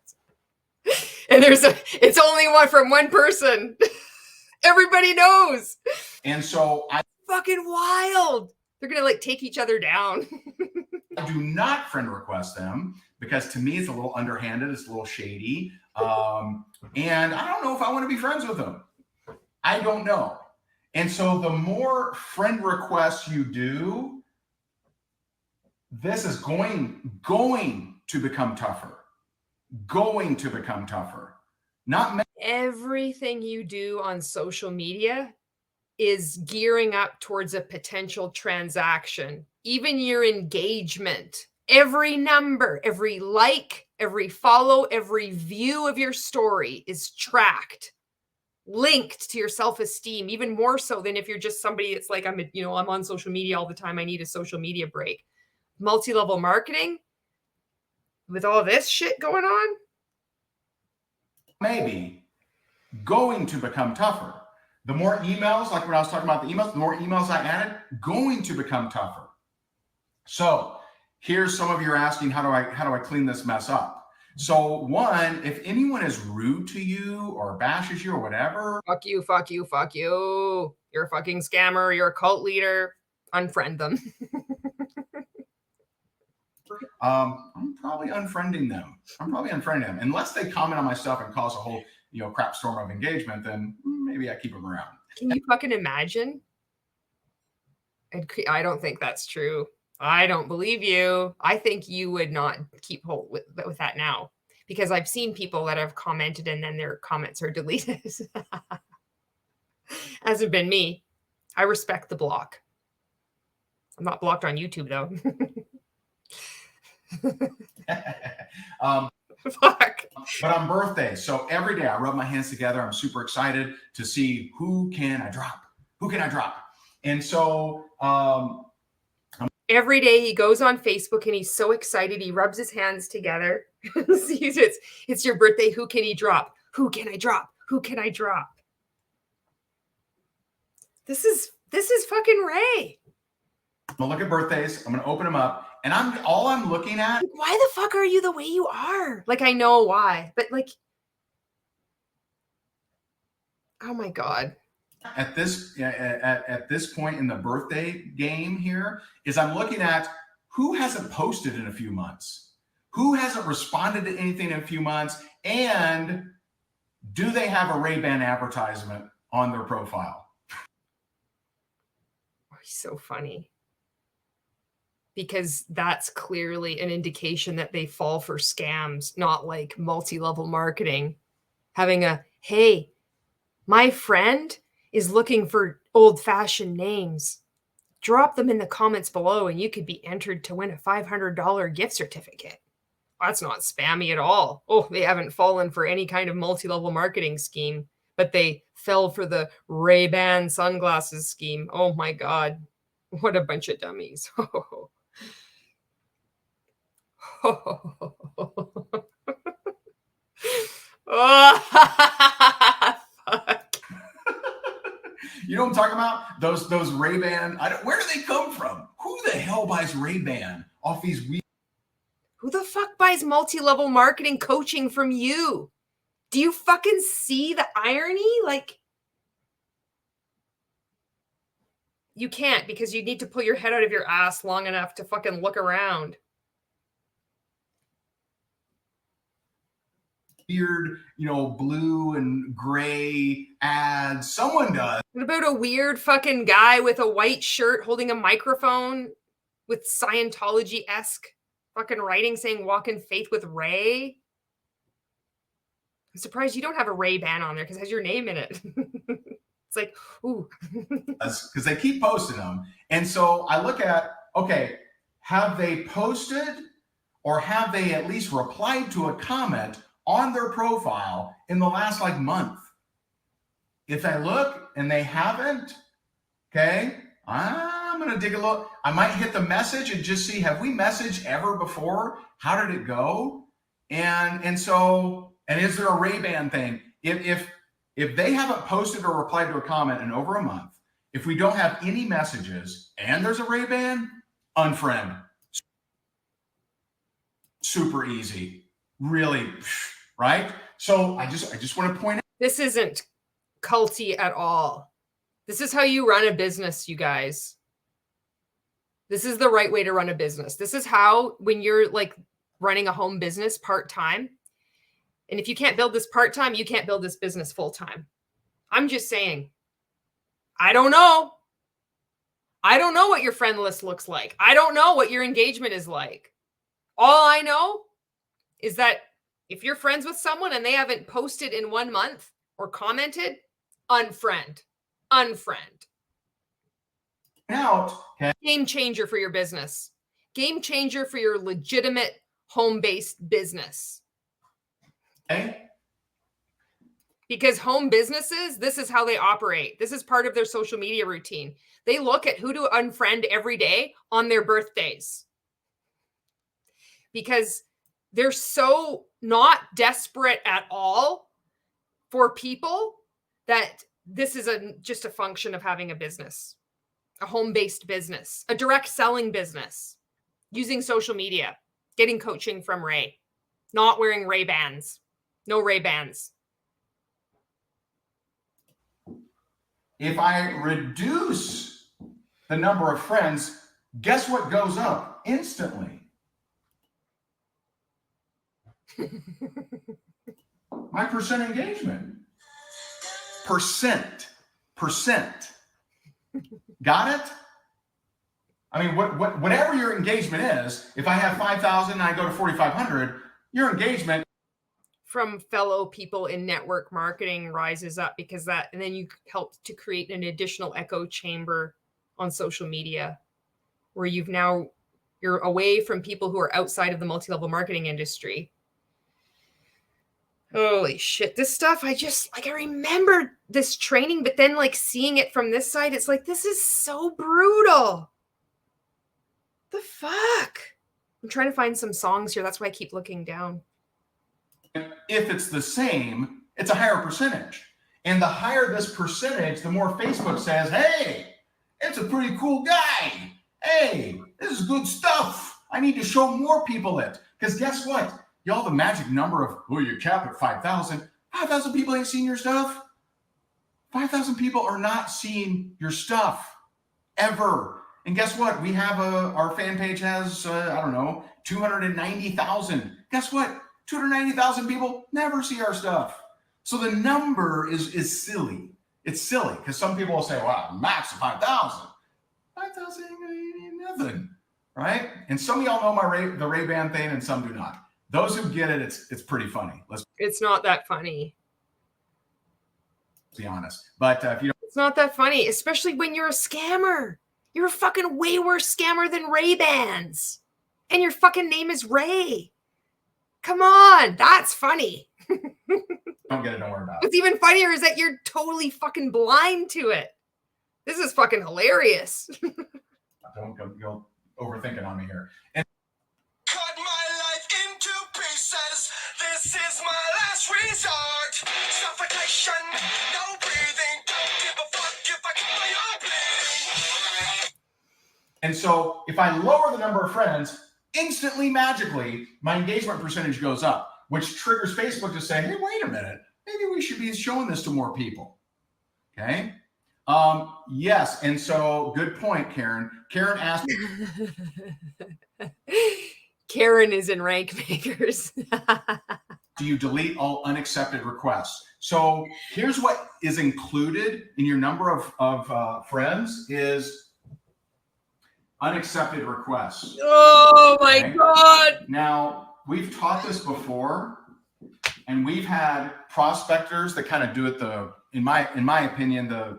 And it's only one from one person. Everybody knows. And so fucking wild. They're going to like take each other down. I do not friend request them because to me, it's a little underhanded. It's a little shady. And I don't know if I want to be friends with them. I don't know. And so the more friend requests you do, this is going to become tougher. Going to become tougher. Everything you do on social media is gearing up towards a potential transaction. Even your engagement, every number, every like, every follow, every view of your story is tracked, linked to your self-esteem, even more so than if you're just somebody that's like, I'm on social media all the time. I need a social media break. Multi-level marketing with all this shit going on, maybe going to become tougher The more emails, like when I was talking about the emails, the more emails I added, going to become tougher. So here's some of you are asking, how do I clean this mess up? So one, if anyone is rude to you or bashes you or whatever, fuck you, fuck you, fuck you. You're a fucking scammer. You're a cult leader. Unfriend them. I'm probably unfriending them. Unless they comment on my stuff and cause a whole, crap storm of engagement, then maybe I keep them around. Can you fucking imagine? I don't think that's true. I don't believe you. I think you would not keep hold with that now, because I've seen people that have commented and then their comments are deleted. Hasn't been me. I respect the block. I'm not blocked on YouTube though. Fuck. But on birthdays, so every day I rub my hands together. I'm super excited to see who can I drop. And so every day he goes on Facebook and he's so excited. He rubs his hands together. Sees it's your birthday. Who can he drop? Who can I drop? Who can I drop? This is fucking Ray. I'm gonna look at birthdays. I'm gonna open them up, and I'm looking at. Why the fuck are you the way you are? Like, I know why, but like, oh my God. At this point in the birthday game here is I'm looking at who hasn't posted in a few months, who hasn't responded to anything in a few months, and do they have a Ray-Ban advertisement on their profile? Oh, he's so funny. Because that's clearly an indication that they fall for scams, not like multi-level marketing. Having a, hey, my friend is looking for old-fashioned names. Drop them in the comments below and you could be entered to win a $500 gift certificate. That's not spammy at all. Oh, they haven't fallen for any kind of multi-level marketing scheme, but they fell for the Ray-Ban sunglasses scheme. Oh my God. What a bunch of dummies. Oh, fuck. You know what I'm talking about? Those Ray-Ban. Where do they come from? Who the hell buys Ray-Ban off these? Who the fuck buys multi-level marketing coaching from you? Do you fucking see the irony? Like, you can't, because you need to pull your head out of your ass long enough to fucking look around. Weird, blue and gray ads. Someone does. What about a weird fucking guy with a white shirt holding a microphone with Scientology-esque fucking writing saying walk in faith with Ray? I'm surprised you don't have a Ray-Ban on there because it has your name in it. It's like, ooh. Because they keep posting them. And so I look at, okay, have they posted or have they at least replied to a comment on their profile in the last month? If I look and they haven't, okay, I'm going to dig a look. I might hit the message and just see, have we messaged ever before? How did it go? And is there a Ray-Ban thing? If they haven't posted or replied to a comment in over a month, if we don't have any messages and there's a Ray-Ban, unfriend. Super easy. Really, right? So I just want to point out. This isn't culty at all. This is how you run a business, you guys. This is the right way to run a business. This is how, when you're running a home business part-time, and if you can't build this part-time, you can't build this business full-time. I'm just saying, I don't know. I don't know what your friend list looks like. I don't know what your engagement is like. All I know is that if you're friends with someone and they haven't posted in 1 month or commented, unfriend. Out. Okay. Game changer for your business. Game changer for your legitimate home-based business. Okay. Because home businesses, this is how they operate. This is part of their social media routine. They look at who to unfriend every day on their birthdays. Because they're so not desperate at all for people that this is just a function of having a business, a home-based business, a direct selling business, using social media, getting coaching from Ray, not wearing Ray-Bans, no Ray-Bans. If I reduce the number of friends, guess what goes up instantly? My percent engagement. Percent. Got it? I mean, whatever your engagement is, if I have 5,000 and I go to 4,500, your engagement from fellow people in network marketing rises up, because that, and then you help to create an additional echo chamber on social media where you're away from people who are outside of the multi-level marketing industry. Holy shit, this stuff, I remember this training, but then like seeing it from this side, it's like, this is so brutal. The fuck? I'm trying to find some songs here. That's why I keep looking down. If it's the same, it's a higher percentage. And the higher this percentage, the more Facebook says, hey, it's a pretty cool guy. Hey, this is good stuff. I need to show more people it. Because guess what? Y'all, the magic number of, oh, you cap at 5,000. 5,000 people ain't seen your stuff. 5,000 people are not seeing your stuff ever. And guess what? We have our fan page has, 290,000. Guess what? 290,000 people never see our stuff. So the number is silly. It's silly because some people will say, wow, max of 5,000. 5,000 ain't nothing, right? And some of y'all know the Ray-Ban thing and some do not. Those who get it, it's pretty funny. It's not that funny. Be honest. But if you don't, it's not that funny, especially when you're a scammer. You're a fucking way worse scammer than Ray-Bans. And your fucking name is Ray. Come on, that's funny. don't get it, don't worry about it. What's even funnier is that you're totally fucking blind to it. This is fucking hilarious. Don't go overthinking on me here. And cut my life into pieces. This is my last resort. Suffocation, no breathing. Don't give a fuck if I cut my arm bleeding. And so if I lower the number of friends, instantly, magically, my engagement percentage goes up, which triggers Facebook to say, hey, wait a minute, maybe we should be showing this to more people. Okay. Yes. And so good point, Karen. Karen asked. Karen is in RankMakers. Do you delete all unaccepted requests? So here's what is included in your number of friends is unaccepted requests. Oh my God. Now, we've taught this before, and we've had prospectors that kind of do it in my opinion, the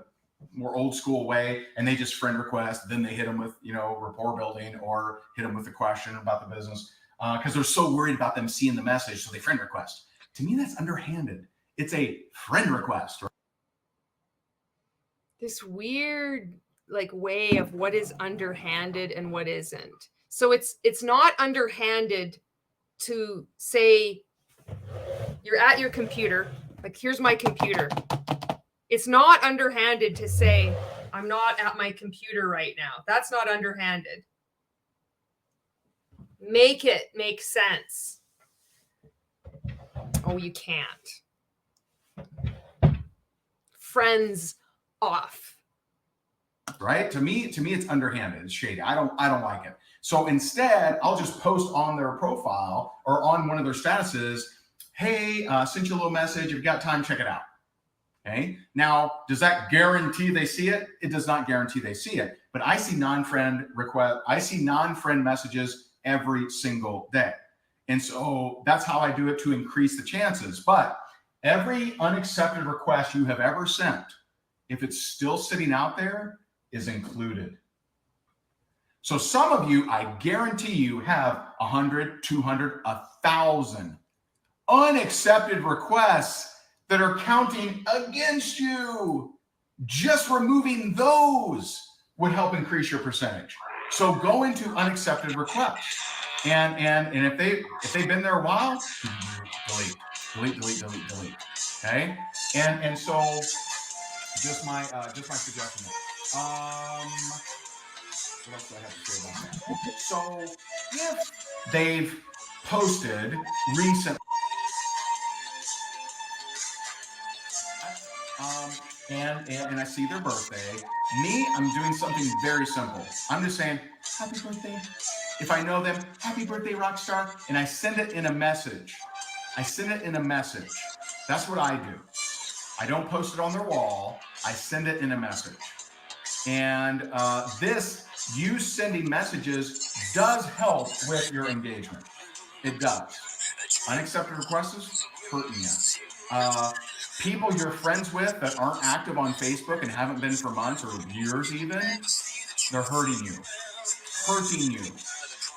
more old school way, and they just friend request, then they hit them with, rapport building or hit them with a question about the business because they're so worried about them seeing the message, so they friend request. To me, that's underhanded. It's a friend request. Right? This weird way of what is underhanded and what isn't. So it's not underhanded to say you're at your computer, like here's my computer. It's not underhanded to say I'm not at my computer right now. That's not underhanded. Make it make sense. Oh, you can't. Friends off. Right? To me, it's underhanded. It's shady. I don't like it. So instead, I'll just post on their profile or on one of their statuses, hey, sent you a little message. If you've got time, check it out. Okay. Now, does that guarantee they see it? It does not guarantee they see it. But I see non-friend request. I see non-friend messages every single day. And so that's how I do it to increase the chances. But every unaccepted request you have ever sent, if it's still sitting out there, is included. So some of you, I guarantee you, have 100, 200, 1,000 unaccepted requests that are counting against you. Just removing those would help increase your percentage. So go into unaccepted requests. And if they've been there a while, delete. Okay. And so Just my suggestion. What else do I have to say about that? So if they've posted recently, and I see their birthday, I'm doing something very simple. I'm just saying, happy birthday. If I know them, happy birthday, rock star, and I send it in a message. That's what I do. I don't post it on their wall. I send it in a message. And you sending messages does help with your engagement. It does. Unaccepted requests hurting you. People you're friends with that aren't active on Facebook and haven't been for months or years even, they're hurting you.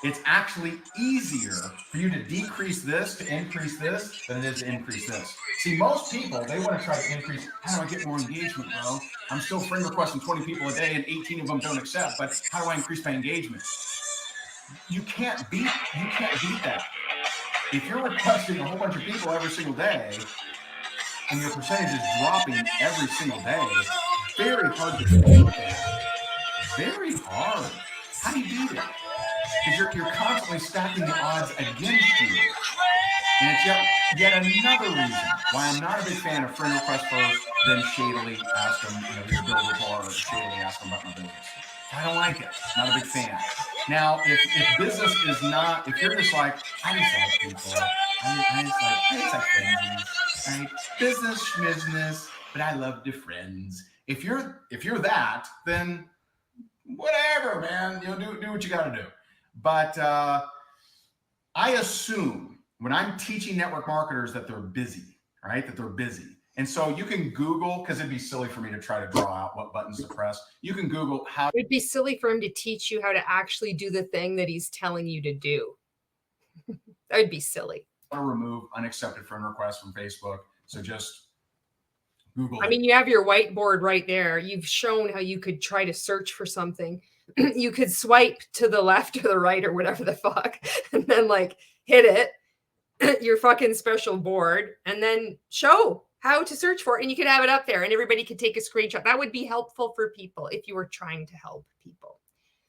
It's actually easier for you to decrease this to increase this than it is to increase this. See, most people, they want to try to increase, how do I get more engagement, bro? I'm still friend requesting 20 people a day and 18 of them don't accept, but how do I increase my engagement? You can't beat that. If you're requesting a whole bunch of people every single day and your percentage is dropping every single day, very hard to beat that. Very hard. How do you beat it? Because you're constantly stacking the odds against you. And it's yet another reason why I'm not a big fan of friend request first, then shadily ask them, your build rapport, or shadily ask them about my business. I don't like it. Not a big fan. Now, if business is not, if you're just like, I just like people, I just like friends, right? Business, but I love the friends. If you're that, then whatever, man, do what you got to do. But I assume when I'm teaching network marketers that they're busy, right? That they're busy. And so you can Google, because it'd be silly for me to try to draw out what buttons to press. You can Google how. It'd be silly for him to teach you how to actually do the thing that he's telling you to do. That would be silly. To remove unaccepted friend requests from Facebook. So just Google it. I mean, you have your whiteboard right there. You've shown how you could try to search for something. You could swipe to the left or the right or whatever the fuck, and then hit it, your fucking special board, and then show how to search for it. And you could have it up there and everybody could take a screenshot. That would be helpful for people if you were trying to help people.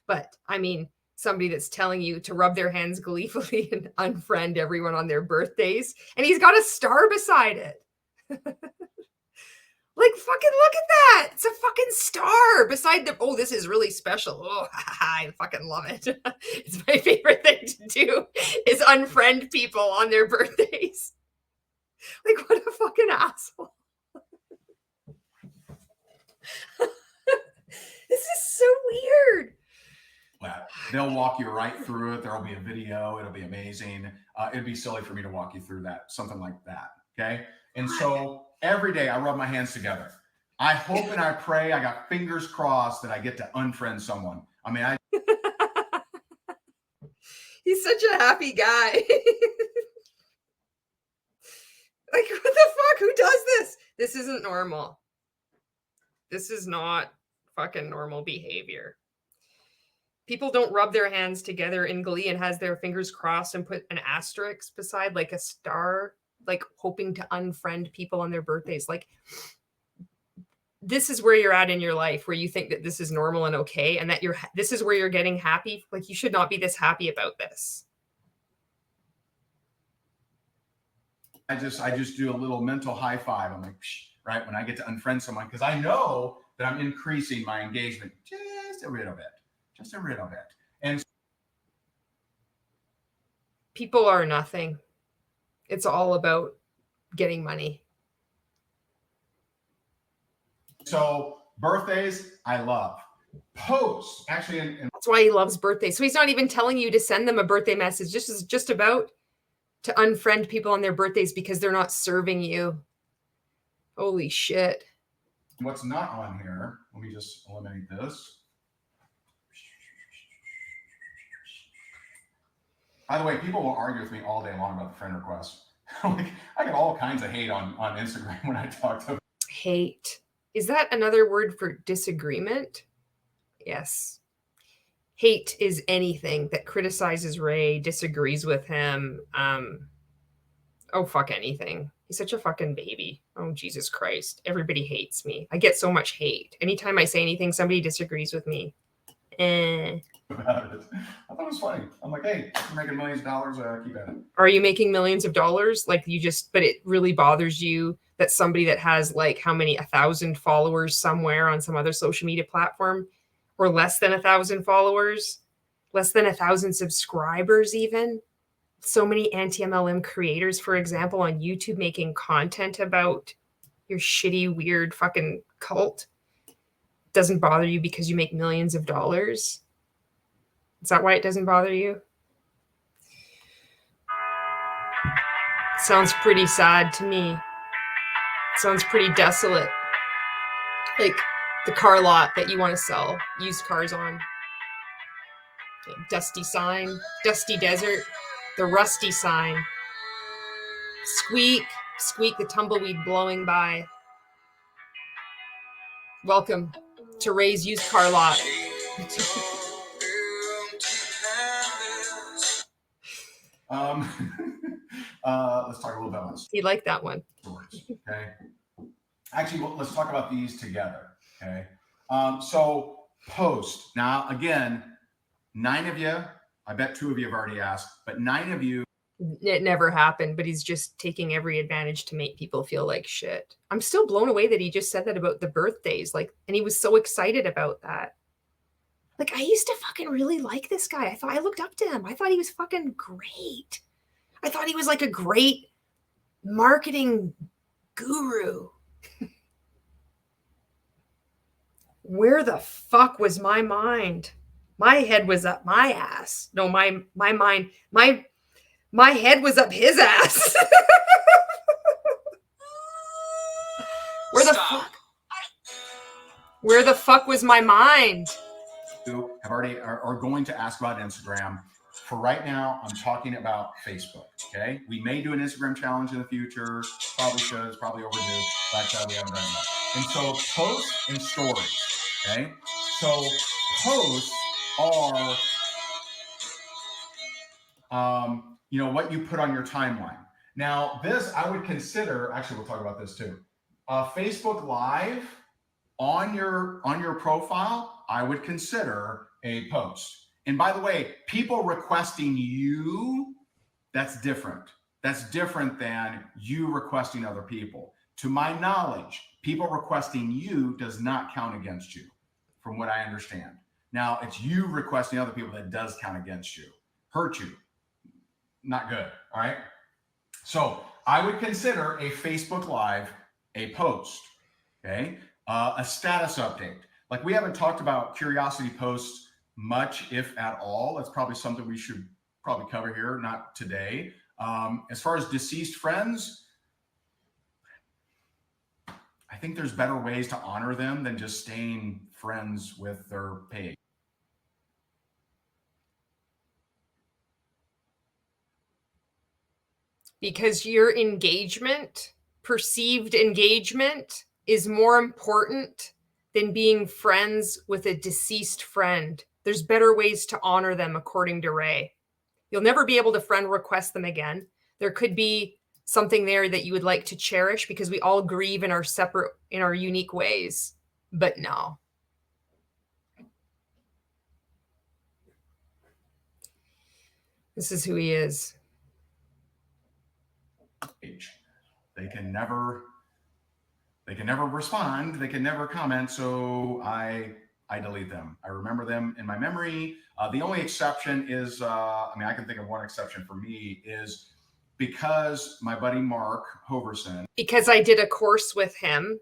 But I mean, somebody that's telling you to rub their hands gleefully and unfriend everyone on their birthdays, and he's got a star beside it. Fucking look at that. It's a fucking star beside the, oh, this is really special. Oh, I fucking love it. It's my favorite thing to do is unfriend people on their birthdays. What a fucking asshole. This is so weird. They'll walk you right through it. There'll be a video. It'll be amazing. It'd be silly for me to walk you through that, something like that. Okay. And so every day I rub my hands together. I hope and I pray, I got fingers crossed that I get to unfriend someone. I mean, he's such a happy guy. What the fuck? Who does this? This isn't normal. This is not fucking normal behavior. People don't rub their hands together in glee and has their fingers crossed and put an asterisk beside a star, hoping to unfriend people on their birthdays. This is where you're at in your life, where you think that this is normal and okay, and that this is where you're getting happy. You should not be this happy about this. I just do a little mental high five. I'm like, right, when I get to unfriend someone, because I know that I'm increasing my engagement just a little bit. And people are nothing. It's all about getting money. So birthdays, I love. Posts, actually. That's why he loves birthdays. So he's not even telling you to send them a birthday message. This is just about to unfriend people on their birthdays because they're not serving you. Holy shit. What's not on here, let me just eliminate this. By the way, people will argue with me all day long about the friend requests. I get all kinds of hate on Instagram when I talk to them. Hate. Is that another word for disagreement? Yes. Hate is anything that criticizes Ray, disagrees with him, Oh, fuck anything. He's such a fucking baby. Oh, Jesus Christ. Everybody hates me. I get so much hate. Anytime I say anything, somebody disagrees with me. About it. I thought it was funny. I'm like, hey, you're making millions of dollars. Keep at it. Are you making millions of dollars? Like you just, but it really bothers you that somebody that has like how many 1,000 followers somewhere on some other social media platform, or less than 1,000 followers, less than 1,000 subscribers even. So many anti-MLM creators, for example, on YouTube making content about your shitty, weird fucking cult doesn't bother you because you make millions of dollars. Is that why it doesn't bother you? Sounds pretty sad to me. Sounds pretty desolate. Like the car lot that you want to sell used cars on. Dusty sign, dusty desert, the rusty sign. Squeak, squeak, the tumbleweed blowing by. Welcome to Ray's used car lot. Let's talk a little bit about this. You like that one? Stories, okay. Actually, let's talk about these together. Okay. So post. Now, again, 9 of you. I bet 2 of you have already asked, but 9 of you. It never happened, but he's just taking every advantage to make people feel like shit. I'm still blown away that he just said that about the birthdays, like, and he was so excited about that. Like, I used to fucking really like this guy. I looked up to him. I thought he was fucking great. I thought he was like a great marketing guru. Where the fuck was my mind? My head was up my ass. No, my mind, my head was up his ass. Where the fuck was my mind? Who have already are going to ask about Instagram. For right now, I'm talking about Facebook. Okay, we may do an Instagram challenge in the future. Probably should. It's probably overdue. But we haven't done that. And so posts and stories. Okay, so posts are, what you put on your timeline. Now, this I would consider. Actually, we'll talk about this too. Facebook Live on your profile, I would consider a post. And by the way, people requesting you, that's different. That's different than you requesting other people. To my knowledge, people requesting you does not count against you, from what I understand. Now, it's you requesting other people that does count against you. Hurt you. Not good, all right? So I would consider a Facebook Live a post, okay? A status update. Like, we haven't talked about curiosity posts much, if at all. That's probably something we should probably cover here, not today. As far as deceased friends, I think there's better ways to honor them than just staying friends with their page. Because your engagement, perceived engagement, is more important than being friends with a deceased friend. There's better ways to honor them, according to Ray. You'll never be able to friend request them again. There could be something there that you would like to cherish because we all grieve in our unique ways. But no. This is who he is. They can never respond. They can never comment. So I delete them. I remember them in my memory. The only exception is, I can think of one exception for me, is because my buddy Mark Hoverson. Because I did a course with him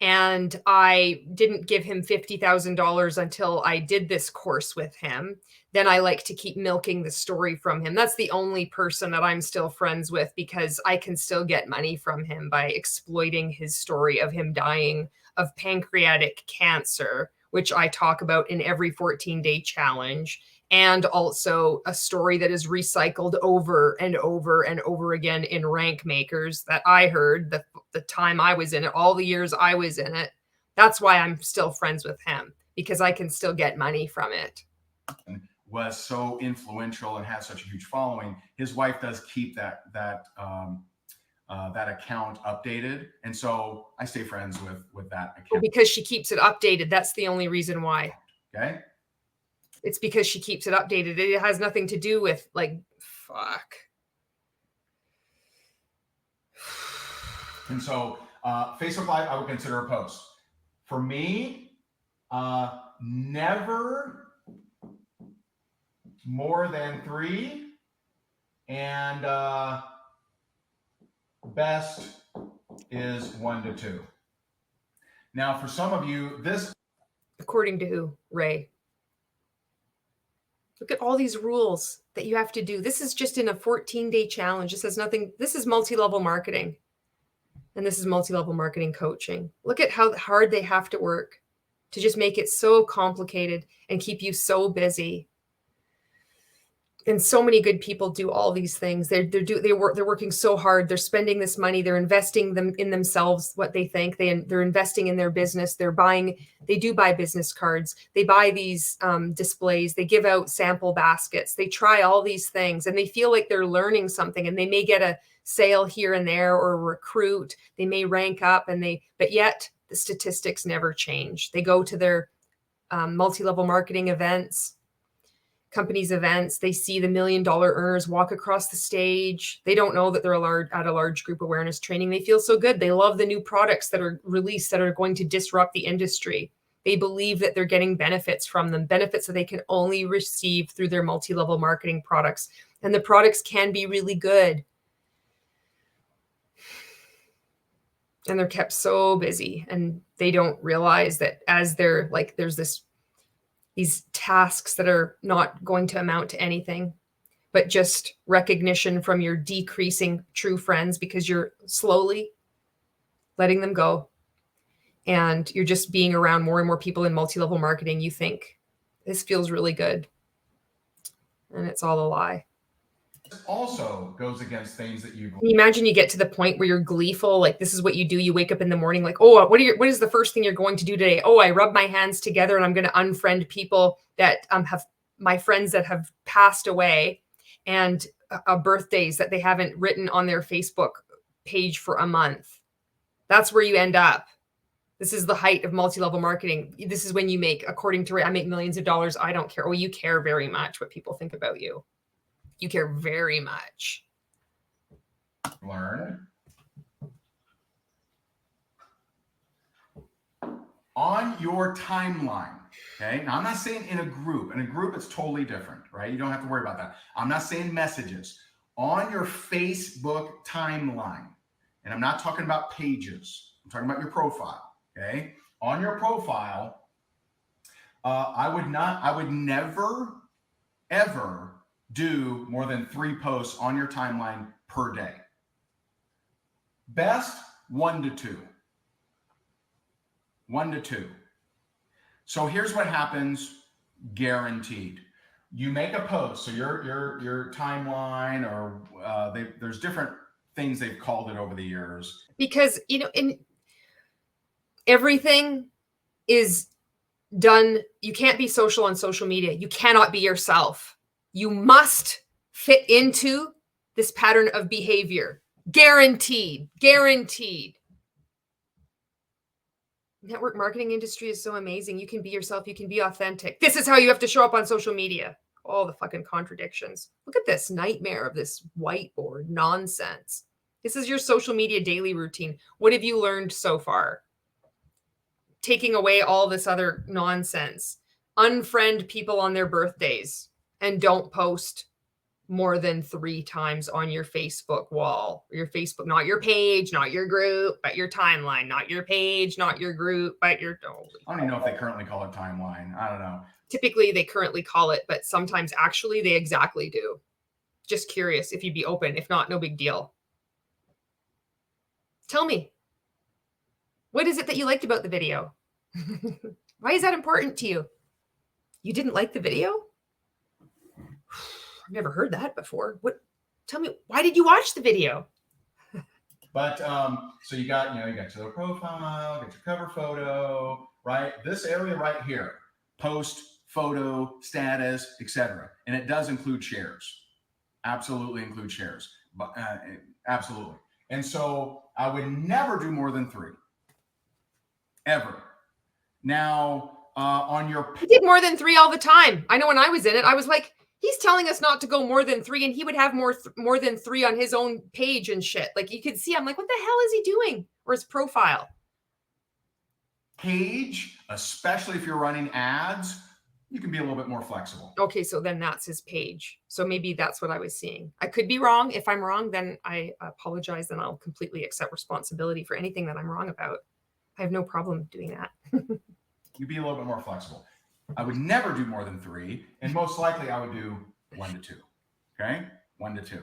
and I didn't give him $50,000 until I did this course with him. Then I like to keep milking the story from him. That's the only person that I'm still friends with because I can still get money from him by exploiting his story of him dying of pancreatic cancer, which I talk about in every 14-day challenge. And also a story that is recycled over and over and over again in RankMakers that I heard the time I was in it, all the years I was in it. That's why I'm still friends with him, because I can still get money from it. Was so influential and has such a huge following. His wife does keep that that account updated. And so I stay friends with that account. Well, because she keeps it updated. That's the only reason why. Okay. It's because she keeps it updated. It has nothing to do with like, fuck. And so Facebook Live, I would consider a post. For me, never more than 3, and best is 1 to 2. Now, for some of you, this... According to who? Ray. Look at all these rules that you have to do. This is just in a 14-day challenge. This has nothing. This is multi-level marketing. And this is multi-level marketing coaching. Look at how hard they have to work to just make it so complicated and keep you so busy. And so many good people do all these things. They're working so hard. They're spending this money. They're investing them in themselves. What they think they're investing in their business. They do buy business cards. They buy these displays. They give out sample baskets. They try all these things, and they feel like they're learning something. And they may get a sale here and there or recruit. They may rank up, but yet the statistics never change. They go to their multi-level marketing events. Companies' events, they see the $1 million earners walk across the stage. They don't know that they're at a large group awareness training. They feel so good. They love the new products that are released that are going to disrupt the industry. They believe that they're getting benefits from them, benefits that they can only receive through their multi-level marketing products. And the products can be really good. And they're kept so busy, and they don't realize that as they're like, there's these tasks that are not going to amount to anything, but just recognition from your decreasing true friends because you're slowly letting them go. And you're just being around more and more people in multi-level marketing. You think this feels really good. And it's all a lie. Also goes against things that Can you imagine you get to the point where you're gleeful, like this is what you do. You wake up in the morning like, oh, what is the first thing you're going to do today? Oh, I rub my hands together and I'm going to unfriend people that have my friends that have passed away, and birthdays that they haven't written on their Facebook page for a month. That's where you end up. This is the height of multi-level marketing. This is when you make, according to Ray, I make millions of dollars. I don't care. Oh, you care very much what people think about you. You care very much. Learn on your timeline. Okay. Now, I'm not saying in a group. In a group, it's totally different, right? You don't have to worry about that. I'm not saying messages. On your Facebook timeline, and I'm not talking about pages. I'm talking about your profile. Okay. On your profile, I would never, ever do more than 3 posts on your timeline per day. Best 1 to 2. 1 to 2. So here's what happens, guaranteed. You make a post, so your timeline, or there's different things they've called it over the years. Because everything is done. You can't be social on social media. You cannot be yourself. You must fit into this pattern of behavior. Guaranteed. Guaranteed. Network marketing industry is so amazing. You can be yourself. You can be authentic. This is how you have to show up on social media. All the fucking contradictions. Look at this nightmare of this whiteboard nonsense. This is your social media daily routine. What have you learned so far? Taking away all this other nonsense. Unfriend people on their birthdays. And don't post more than 3 times on your Facebook wall. Your Facebook, not your page, not your group, but your timeline. Not your page, not your group, but your... I don't even know if they currently call it timeline. I don't know. Typically, they currently call it, but sometimes actually they exactly do. Just curious if you'd be open. If not, no big deal. Tell me. What is it that you liked about the video? Why is that important to you? You didn't like the video? I've never heard that before. What? Tell me, why did you watch the video? But so you got your profile, get your cover photo, right? This area right here, post, photo, status, etc. And it does include shares. Absolutely include shares. But absolutely. And so I would never do more than 3. Ever. Now, on your... He did more than 3 all the time. I know when I was in it, I was like, he's telling us not to go more than 3, and he would have more than 3 on his own page and shit. Like, you could see, I'm like, what the hell is he doing? Or his profile. Page, especially if you're running ads, you can be a little bit more flexible. Okay, so then that's his page. So maybe that's what I was seeing. I could be wrong. If I'm wrong, then I apologize, and I'll completely accept responsibility for anything that I'm wrong about. I have no problem doing that. You'd be a little bit more flexible. I would never do more than 3, and most likely I would do 1 to 2. Okay, 1 to 2.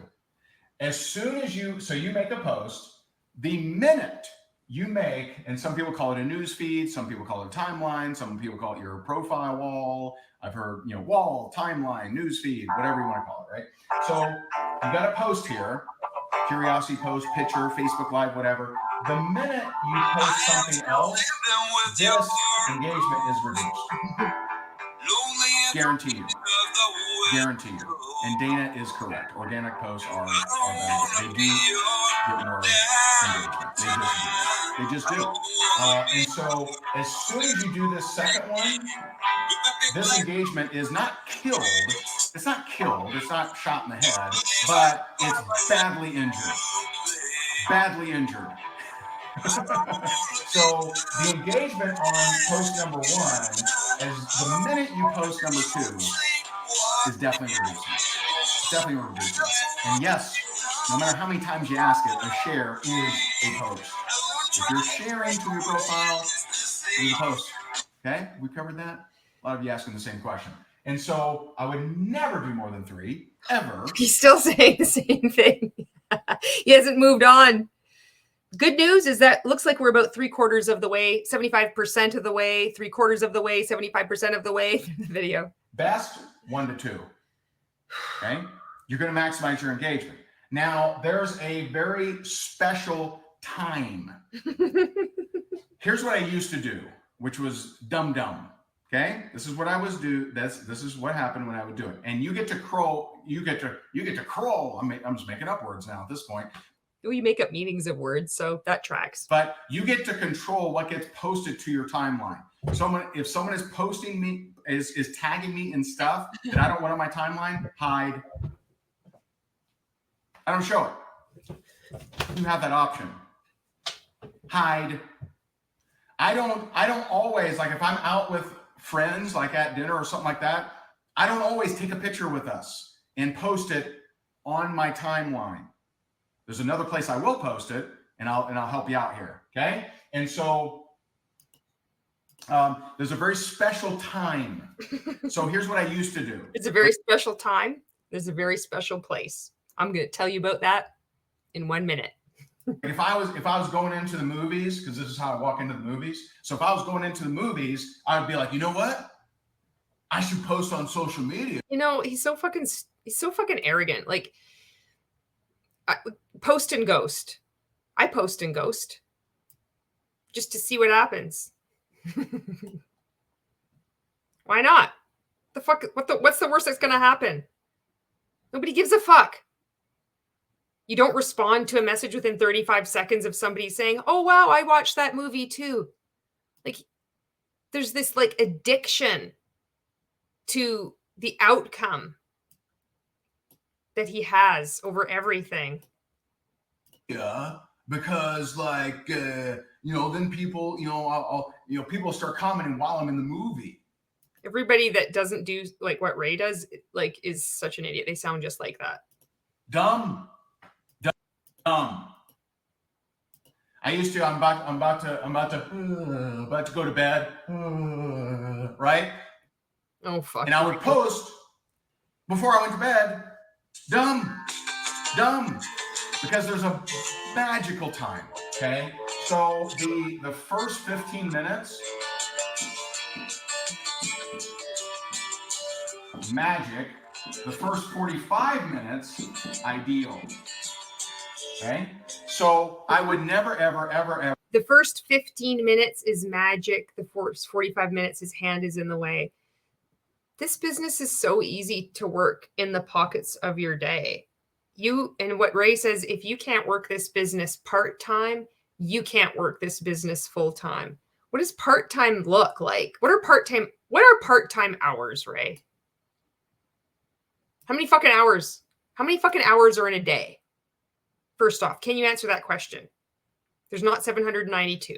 As soon as you make a post, the minute you make, and some people call it a news feed, some people call it a timeline, some people call it your profile wall. I've heard, wall, timeline, news feed, whatever you want to call it, right? So you got a post here, curiosity post, picture, Facebook Live, whatever. The minute you post something else, this engagement is reduced. Guarantee you. Guarantee you. And Dana is correct. Organic posts are better. They do get more engagement. They just do. And so as soon as you do this second one, this engagement is not killed. It's not killed. It's not shot in the head, but it's badly injured. Badly injured. So the engagement on post number 1 is the minute you post number 2 is definitely reducing. Definitely reducing. And yes, no matter how many times you ask it, a share is a post. If you're sharing to your profile, it's a post. Okay, we covered that. A lot of you asking the same question. And so I would never do more than 3, ever. He's still saying the same thing. He hasn't moved on. Good news is that looks like we're about 3/4 of the way, 75% of the way, 3/4 of the way, 75% of the way through the video. Best 1 to 2. Okay, you're going to maximize your engagement. Now, there's a very special time. Here's what I used to do, which was dumb. Okay, this is what I was do. This is what happened when I would do it. And you get to crawl. You get to crawl. I'm just making up words now at this point. We make up meanings of words, so that tracks. But you get to control what gets posted to your timeline. If someone is posting me, is tagging me in stuff that I don't want on my timeline, hide. I don't show it. You have that option. Hide. I don't always, like if I'm out with friends, like at dinner or something like that, I don't always take a picture with us and post it on my timeline. There's another place I will post it, and I'll help you out here. Okay. And so there's a very special time. So here's what I used to do. It's a very special time. There's a very special place. I'm going to tell you about that in 1 minute. If I was going into the movies, because this is how I walk into the movies. So if I was going into the movies, I would be like, you know what? I should post on social media. He's so fucking arrogant. Like, post and ghost. I post and ghost just to see what happens. Why not? The fuck? What's the worst that's gonna happen? Nobody gives a fuck. You don't respond to a message within 35 seconds of somebody saying, "Oh wow, I watched that movie too." Like, there's this like addiction to the outcome that he has over everything. Yeah, because like then people, people start commenting while I'm in the movie. Everybody that doesn't do like what Ray does, like, is such an idiot. They sound just like that. Dumb. I used to. I'm about to go to bed. Right. Oh fuck. And I would post before I went to bed. Dumb. Because there's a magical time. Okay. So the first 15 minutes. Magic. The first 45 minutes, ideal. Okay, so I would never, ever. The first 15 minutes is magic. The first 45 minutes, his hand is in the way. This business is so easy to work in the pockets of your day. and what Ray says, if you can't work this business part-time, you can't work this business full-time. What does part-time look like? What are part-time hours, Ray? How many fucking hours? How many fucking hours are in a day? First off, can you answer that question? There's not 792.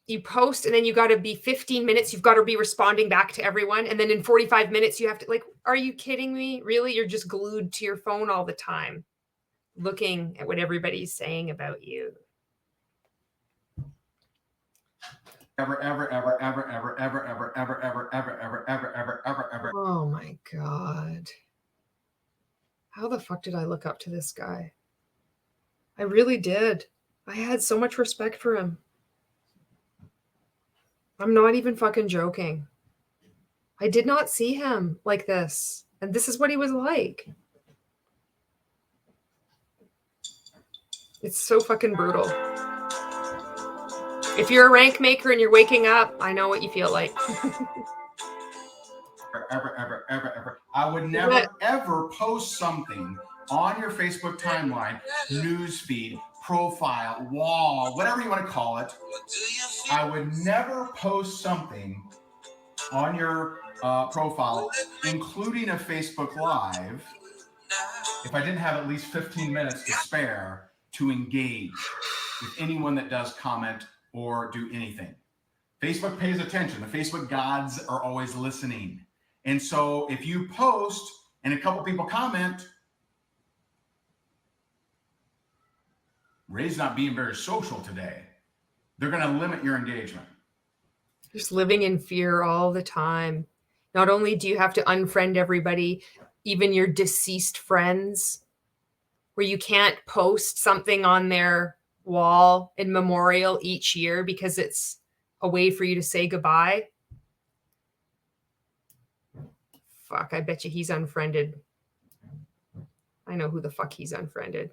You post and then you got to be 15 minutes. You've got to be responding back to everyone. And then in 45 minutes, you have to, like, are you kidding me? Really? You're just glued to your phone all the time, looking at what everybody's saying about you. Ever. Oh my God. How the fuck did I look up to this guy? I really did. I had so much respect for him. I'm not even fucking joking. I did not see him like this. And this is what he was like. It's so fucking brutal. If you're a rank maker and you're waking up, I know what you feel like. Ever. I would never, ever post something on your Facebook timeline, newsfeed, profile, wall, whatever you want to call it. I would never post something on your profile, including a Facebook Live, if I didn't have at least 15 minutes to spare to engage with anyone that does comment or do anything. Facebook pays attention. The Facebook gods are always listening. And so if you post and a couple people comment, Ray's not being very social today, they're going to limit your engagement. Just living in fear all the time. Not only do you have to unfriend everybody, even your deceased friends, where you can't post something on their wall in memorial each year because it's a way for you to say goodbye. Fuck, I bet you he's unfriended. I know who the fuck he's unfriended.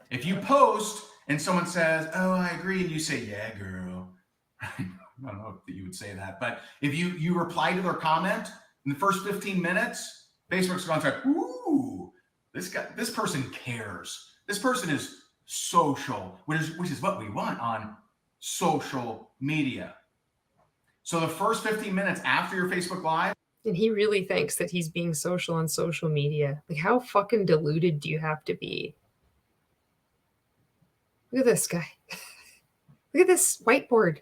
If you post and someone says, oh, I agree, and you say, yeah, girl. I don't know if you would say that, but if you reply to their comment in the first 15 minutes, Facebook's going to say, ooh, this person cares. This person is social, which is what we want on social media. So the first 15 minutes after your Facebook Live. And he really thinks that he's being social on social media. Like, how fucking deluded do you have to be? Look at this guy. Look at this whiteboard.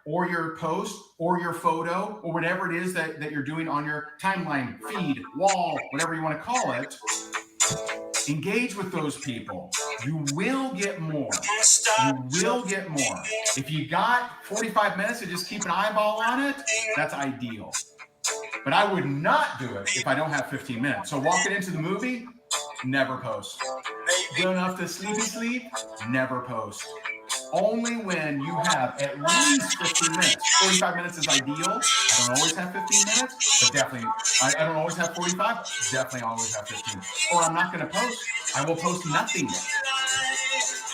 Or your post, or your photo, or whatever it is that you're doing on your timeline, feed, wall, whatever you want to call it. Engage with those people. You will get more. You will get more. If you got 45 minutes to just keep an eyeball on it, that's ideal. But I would not do it if I don't have 15 minutes. So walking into the movie, never post. Good enough to sleep, never post. Only when you have at least 15 minutes. 45 minutes is ideal. I don't always have 15 minutes, but definitely, I don't always have 45, definitely always have 15. Or I'm not going to post. I will post nothing.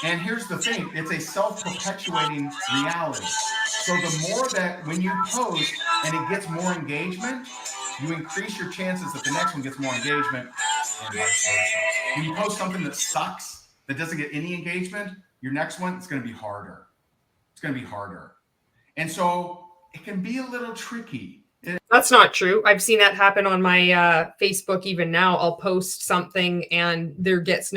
And here's the thing, it's a self-perpetuating reality. So the more that when you post and it gets more engagement, you increase your chances that the next one gets more engagement and vice versa. When you post something that sucks, that doesn't get any engagement, your next one is going to be harder. It's going to be harder. And so it can be a little tricky. That's not true. I've seen that happen on my Facebook even now. I'll post something and there's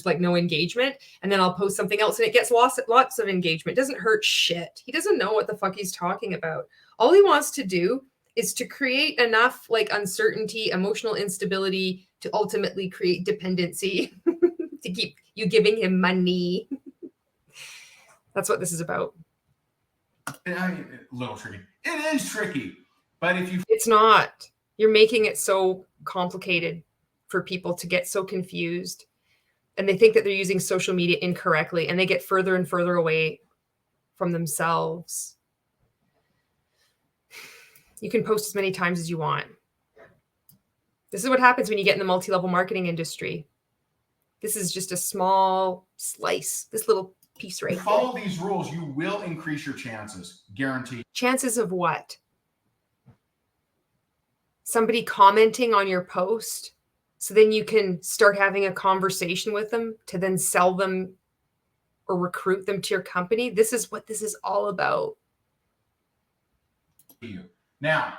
like no engagement. And then I'll post something else and it gets lots of engagement. It doesn't hurt shit. He doesn't know what the fuck he's talking about. All he wants to do is to create enough like uncertainty, emotional instability to ultimately create dependency to keep you giving him money. That's what this is about. A little tricky. It is tricky. But if you... It's not. You're making it so complicated for people to get so confused. And they think that they're using social media incorrectly. And they get further and further away from themselves. You can post as many times as you want. This is what happens when you get in the multi-level marketing industry. This is just a small slice. This little piece right here. Follow these rules, you will increase your chances. Guaranteed. Chances of what? somebody commenting on your post, so then you can start having a conversation with them to then sell them or recruit them to your company. This is what this is all about. Now,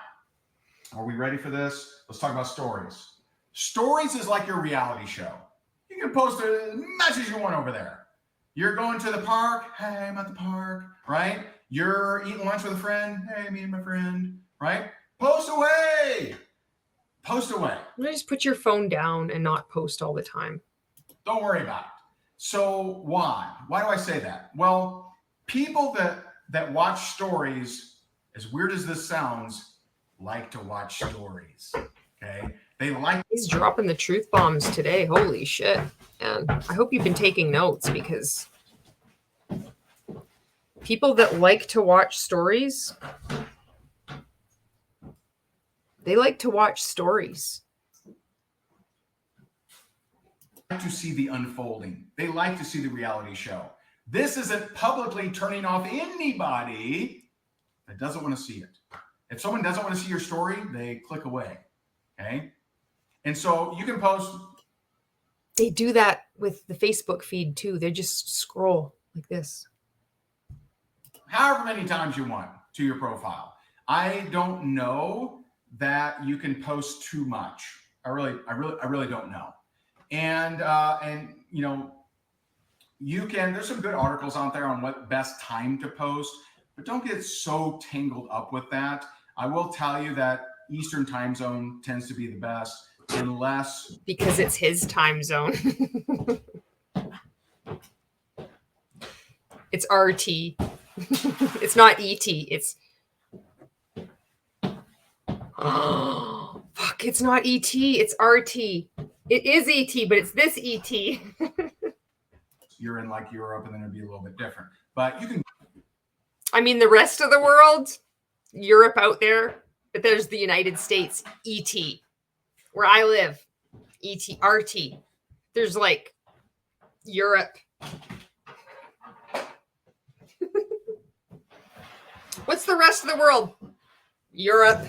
are we ready for this? Let's talk about stories. Stories is like your reality show. You can post as much as you want over there. You're going to the park. Hey, I'm at the park, right? You're eating lunch with a friend. Hey, me and my friend, right? Post away. Post away. Just put your phone down and not post all the time. Don't worry about it. So why? Why do I say that? Well, people that watch stories, as weird as this sounds, like to watch stories. Okay? They like. He's dropping the truth bombs today. Holy shit. And I hope you've been taking notes, because people that like to watch stories, they like to watch stories. To see the unfolding. They like to see the reality show. This isn't publicly turning off anybody that doesn't want to see it. If someone doesn't want to see your story, they click away. Okay? And so you can post. They do that with the Facebook feed too. They just scroll like this. However many times you want to your profile. I don't know that you can post too much. I really don't know. And you know, you can, there's some good articles out there on what best time to post, but don't get so tangled up with that. I will tell you that Eastern time zone tends to be the best, unless. Because it's his time zone. It's RT. It's not ET. It's. Oh, fuck. It's not ET. It's RT. It is ET, but it's this ET. You're in like Europe, and then it'd be a little bit different. But you can. I mean, the rest of the world, Europe out there, but there's the United States, ET. Where I live, ET, RT. There's like Europe. What's the rest of the world? Europe.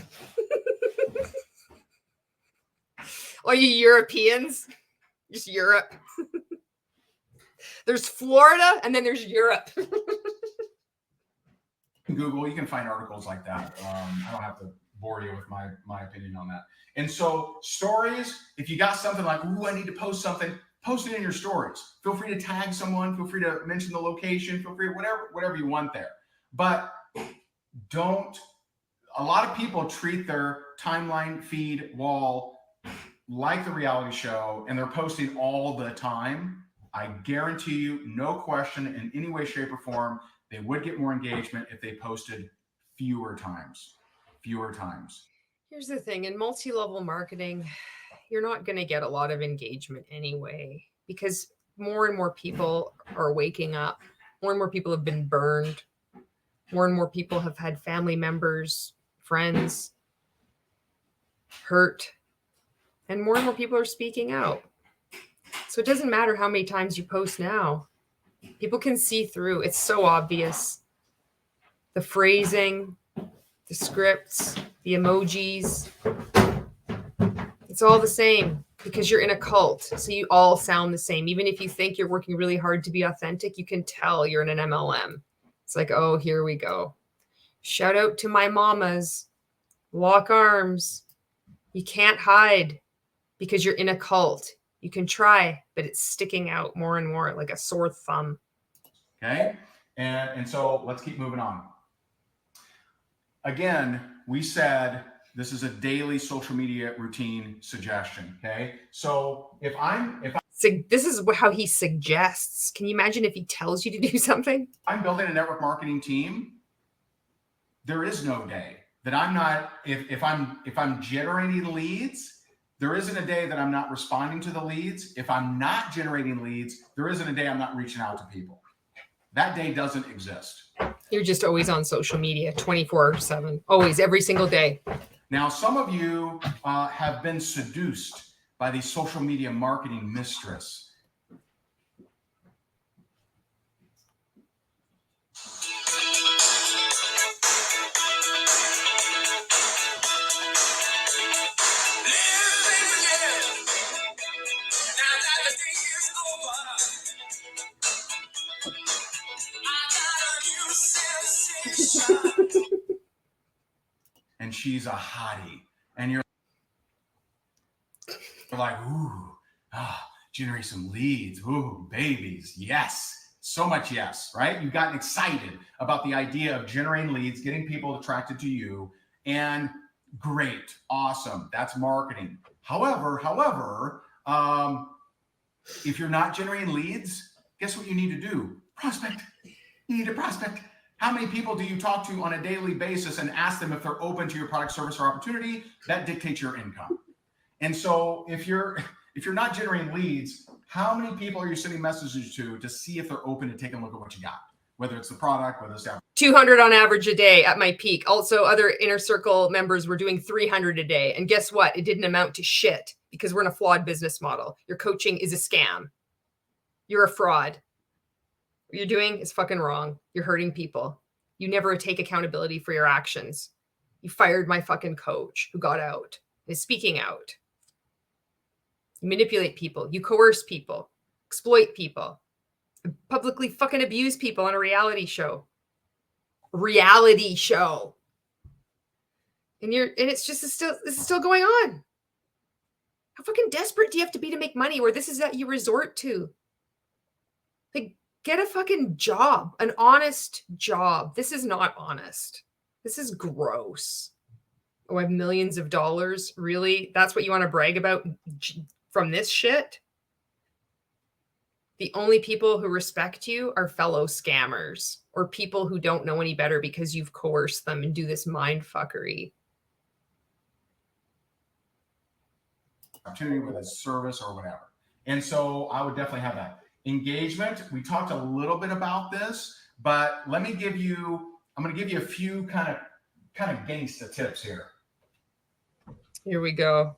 All you Europeans, just Europe. There's Florida, and then there's Europe. Google, you can find articles like that. I don't have to bore you with my opinion on that. And so stories, if you got something like, ooh, I need to post something, post it in your stories. Feel free to tag someone. Feel free to mention the location. Feel free to whatever you want there. But don't. A lot of people treat their timeline feed wall like the reality show, and they're posting all the time. I guarantee you, no question, in any way, shape, or form, they would get more engagement if they posted fewer times. Here's the thing. In multi-level marketing, you're not going to get a lot of engagement anyway, because more and more people are waking up. More and more people have been burned. More and more people have had family members, friends hurt. And more people are speaking out. So it doesn't matter how many times you post now. People can see through. It's so obvious. The phrasing, the scripts, the emojis. It's all the same because you're in a cult. So you all sound the same. Even if you think you're working really hard to be authentic, you can tell you're in an MLM. It's like, oh, here we go. Shout out to my mamas. Lock arms. You can't hide because you're in a cult. You can try, but it's sticking out more and more like a sore thumb. Okay. And so let's keep moving on. Again, we said this is a daily social media routine suggestion. Okay. So if this is how he suggests. Can you imagine if he tells you to do something? I'm building a network marketing team. There is no day that I'm not, if I'm generating leads, there isn't a day that I'm not responding to the leads. If I'm not generating leads, there isn't a day I'm not reaching out to people. That day doesn't exist. You're just always on social media 24/7, always, every single day. Now, some of you have been seduced by the social media marketing mistress. she's a hottie. And you're like, ooh, generate some leads. Ooh, babies. Yes. So much yes, right? You've gotten excited about the idea of generating leads, getting people attracted to you, and great, awesome. That's marketing. However, if you're not generating leads, guess what you need to do? Prospect. You need to prospect. How many people do you talk to on a daily basis and ask them if they're open to your product, service, or opportunity? That dictates your income. And so if you're not generating leads, how many people are you sending messages to see if they're open to taking a look at what you got? Whether it's the product, whether it's 200 on average a day at my peak. Also, other inner circle members were doing 300 a day. And guess what? It didn't amount to shit because we're in a flawed business model. Your coaching is a scam. You're a fraud. What you're doing is fucking wrong. You're hurting people. You never take accountability for your actions. You fired my fucking coach who got out, is speaking out. You manipulate people. You coerce people. Exploit people. Publicly fucking abuse people on a reality show. Reality show. And it's just this is still going on. How fucking desperate do you have to be to make money where this is what you resort to? Like, get a fucking job, an honest job. This is not honest. This is gross. Oh, I have millions of dollars. Really? That's what you want to brag about from this shit? The only people who respect you are fellow scammers or people who don't know any better because you've coerced them and do this mind fuckery. opportunity, whether it's service or whatever. And so I would definitely have that. Engagement, we talked a little bit about this, but I'm going to give you a few kind of gangsta tips here. Here we go.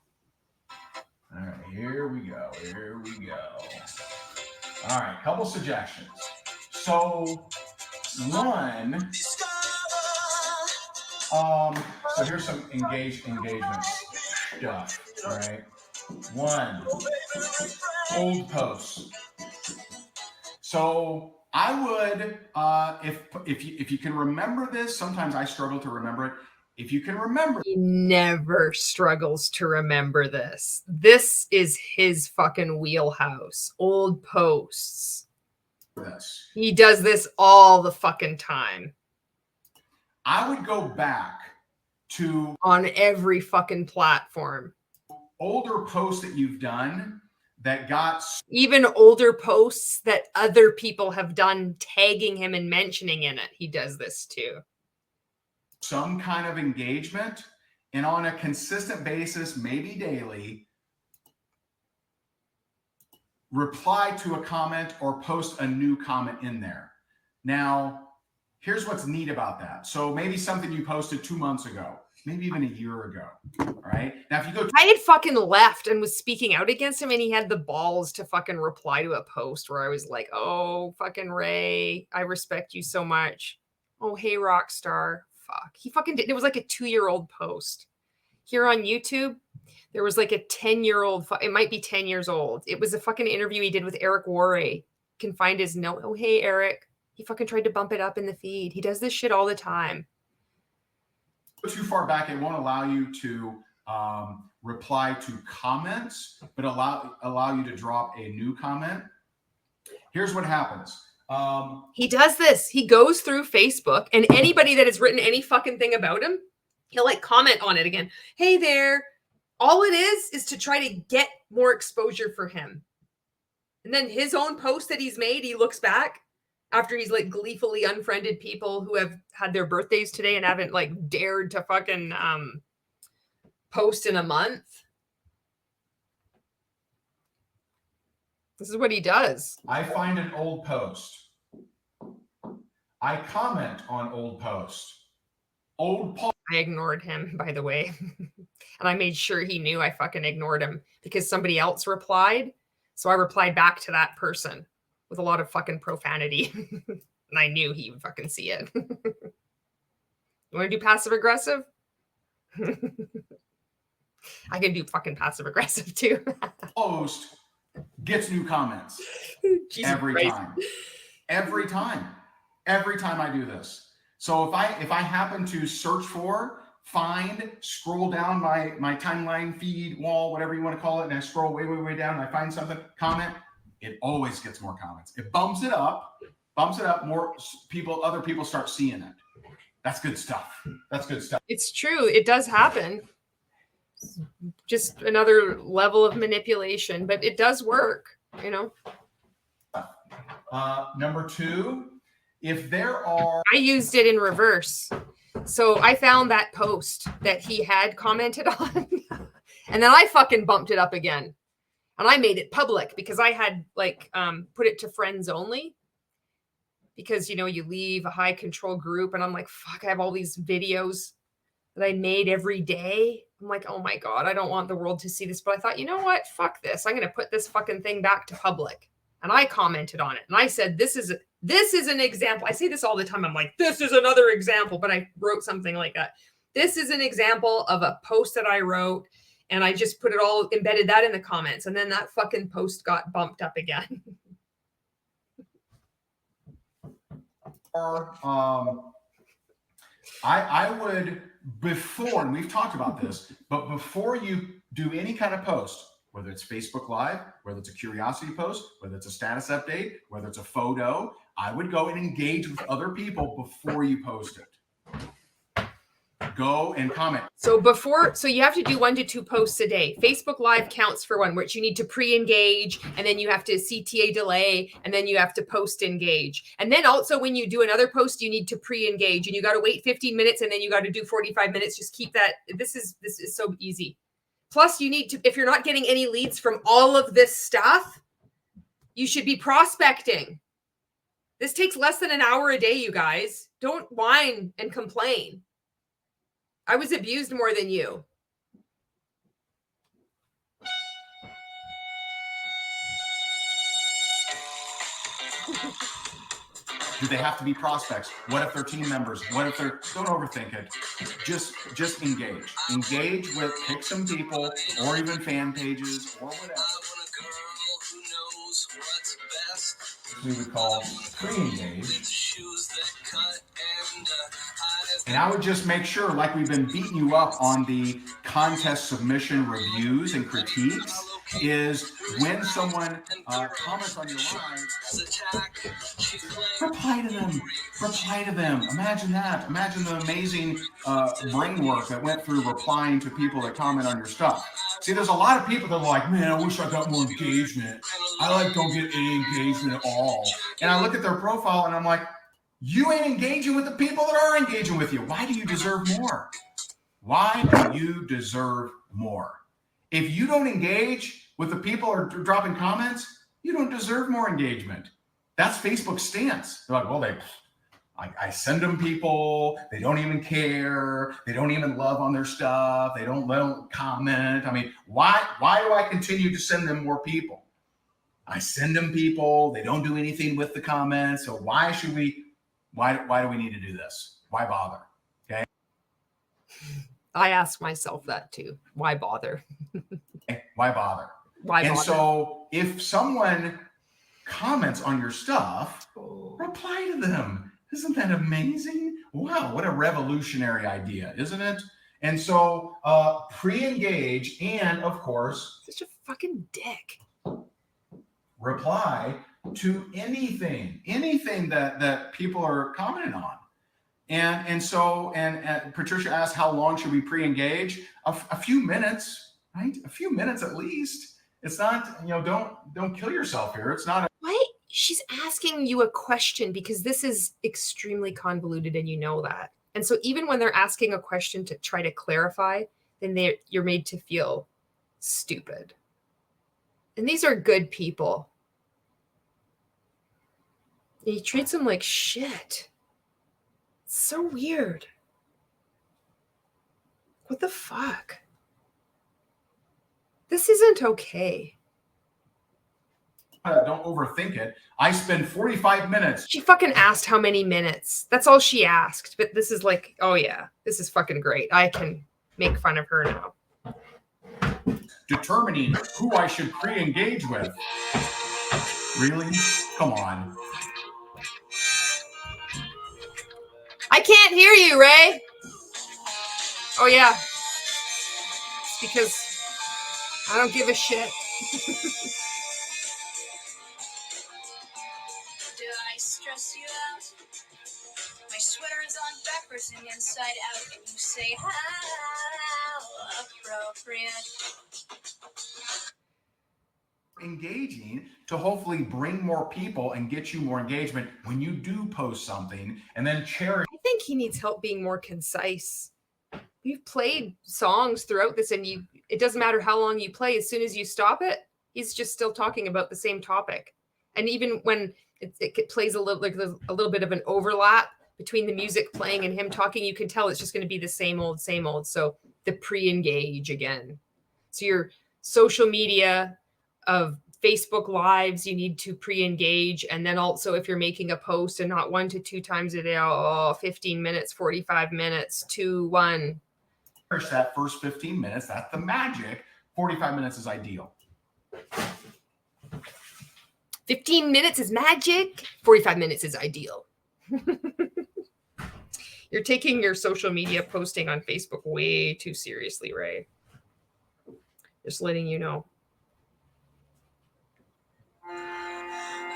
All right, here we go. All right, couple suggestions. So one, so here's some engagement stuff. All right. One, old posts. So I would, if you can remember this, sometimes I struggle to remember it. If you can remember, he never struggles to remember this. This is his fucking wheelhouse. Old posts. This. He does this all the fucking time. I would go back to on every fucking platform. Older posts that you've done that got even older posts that other people have done, tagging him and mentioning in it. He does this too. Some kind of engagement, and on a consistent basis, maybe daily, reply to a comment or post a new comment in there. Now, here's what's neat about that. So maybe something you posted 2 months ago, maybe even a year ago. All right. Now, if you go, I had fucking left and was speaking out against him, and he had the balls to fucking reply to a post where I was like, "Oh, fucking Ray, I respect you so much. Oh, hey, rock star." Fuck. He fucking did. It was like a 2-year-old post. Here on YouTube, there was like a 10-year-old. It might be 10 years old. It was a fucking interview he did with Eric Warray. You can find his note. Oh, hey, Eric. He fucking tried to bump it up in the feed. He does this shit all the time. Too far back, it won't allow you to reply to comments, but allow you to drop a new comment. Here's what happens. He does this. He goes through Facebook, and anybody that has written any fucking thing about him, he'll like comment on it again. Hey there. All it is to try to get more exposure for him. And then his own post that he's made, he looks back after he's like gleefully unfriended people who have had their birthdays today and haven't like dared to fucking post in a month. This is what he does. I find an old post. I comment on old posts. I ignored him, by the way. And I made sure he knew I fucking ignored him because somebody else replied. So I replied back to that person with a lot of fucking profanity. And I knew he would fucking see it. You want to do passive aggressive? I can do fucking passive aggressive too. Post gets new comments every time. Every time I do this. So if I happen to search for scroll down my timeline, feed, wall, whatever you want to call it, and I scroll way down and I find something, comment, it always gets more comments. It bumps it up, more people, other people start seeing it. That's good stuff. That's good stuff. It's true. It does happen. Just another level of manipulation, but it does work, you know. Number 2, if there are... I used it in reverse. So I found that post that he had commented on and then I fucking bumped it up again. And I made it public because I had like put it to friends only. Because, you know, you leave a high control group and I'm like, fuck, I have all these videos that I made every day. I'm like, oh my God, I don't want the world to see this. But I thought, you know what? Fuck this. I'm going to put this fucking thing back to public. And I commented on it. And I said, this is an example. I say this all the time. I'm like, this is another example. But I wrote something like that. This is an example of a post that I wrote. And I just put it all, embedded that in the comments. And then that fucking post got bumped up again. I would, before, and we've talked about this, but before you do any kind of post, whether it's Facebook Live, whether it's a curiosity post, whether it's a status update, whether it's a photo, I would go and engage with other people before you post it. Go and comment. So you have to do 1 to 2 posts a day. Facebook Live counts for one, which you need to pre-engage, and then you have to CTA delay, and then you have to post-engage. And then also when you do another post, you need to pre-engage, and you got to wait 15 minutes, and then you got to do 45 minutes. Just keep that. This is so easy. Plus, you need to, if you're not getting any leads from all of this stuff, you should be prospecting. This takes less than an hour a day, you guys. Don't whine and complain. I was abused more than you. Do they have to be prospects? What if they're team members? What if they're... Don't overthink it. Just engage. Engage with, pick some people, or even fan pages, or whatever. We would call pre-engage. And I would just make sure, like we've been beating you up on the contest submission reviews and critiques, is when someone comments on your live, reply to them. Reply to them. Imagine that. Imagine the amazing brain work that went through replying to people that comment on your stuff. See, there's a lot of people that are like, man, I wish I got more engagement. I don't get any engagement at all. And I look at their profile and I'm like, you ain't engaging with the people that are engaging with you. Why do you deserve more? Why do you deserve more? If you don't engage with the people who are dropping comments, you don't deserve more engagement. That's Facebook's stance. They're like, well, I send them people. They don't even care. They don't even love on their stuff. They don't comment. I mean, why do I continue to send them more people? I send them people. They don't do anything with the comments. So why should we? Why do we need to do this? Why bother? Okay. I ask myself that too. Why bother? Okay. Why bother? Why bother? And so if someone comments on your stuff, reply to them. Isn't that amazing? Wow, what a revolutionary idea, isn't it? And so pre-engage and, of course, such a fucking dick. Reply to anything that people are commenting on. And so Patricia asked, how long should we pre-engage? A few minutes, right? A few minutes at least. It's not, don't kill yourself here. It's not. Why? She's asking you a question because this is extremely convoluted and you know that. And so even when they're asking a question to try to clarify, then you're made to feel stupid. And these are good people. And he treats them like shit. It's so weird. What the fuck? This isn't okay. Don't overthink it. I spend 45 minutes. She fucking asked how many minutes. That's all she asked. But this is like, oh yeah, this is fucking great. I can make fun of her now. Determining who I should pre-engage with. Really? Come on. I can't hear you, Ray. Oh yeah. It's because I don't give a shit. Do I stress you out? My sweater is on backwards and inside out, and you say how appropriate. Engaging to hopefully bring more people and get you more engagement when you do post something, and then cherish. I think he needs help being more concise. You've played songs throughout this, and it doesn't matter how long you play. As soon as you stop it, he's just still talking about the same topic. And even when it plays a little, like there's a little bit of an overlap between the music playing and him talking, you can tell it's just going to be the same old, same old. So the pre-engage again. So your social media of Facebook lives, you need to pre-engage. And then also if you're making a post, and not 1 to 2 times a day, 15 minutes, 45 minutes, 2, 1. That first 15 minutes, that's the magic. 45 minutes is ideal. 15 minutes is magic. 45 minutes is ideal. You're taking your social media posting on Facebook way too seriously, Ray. Just letting you know.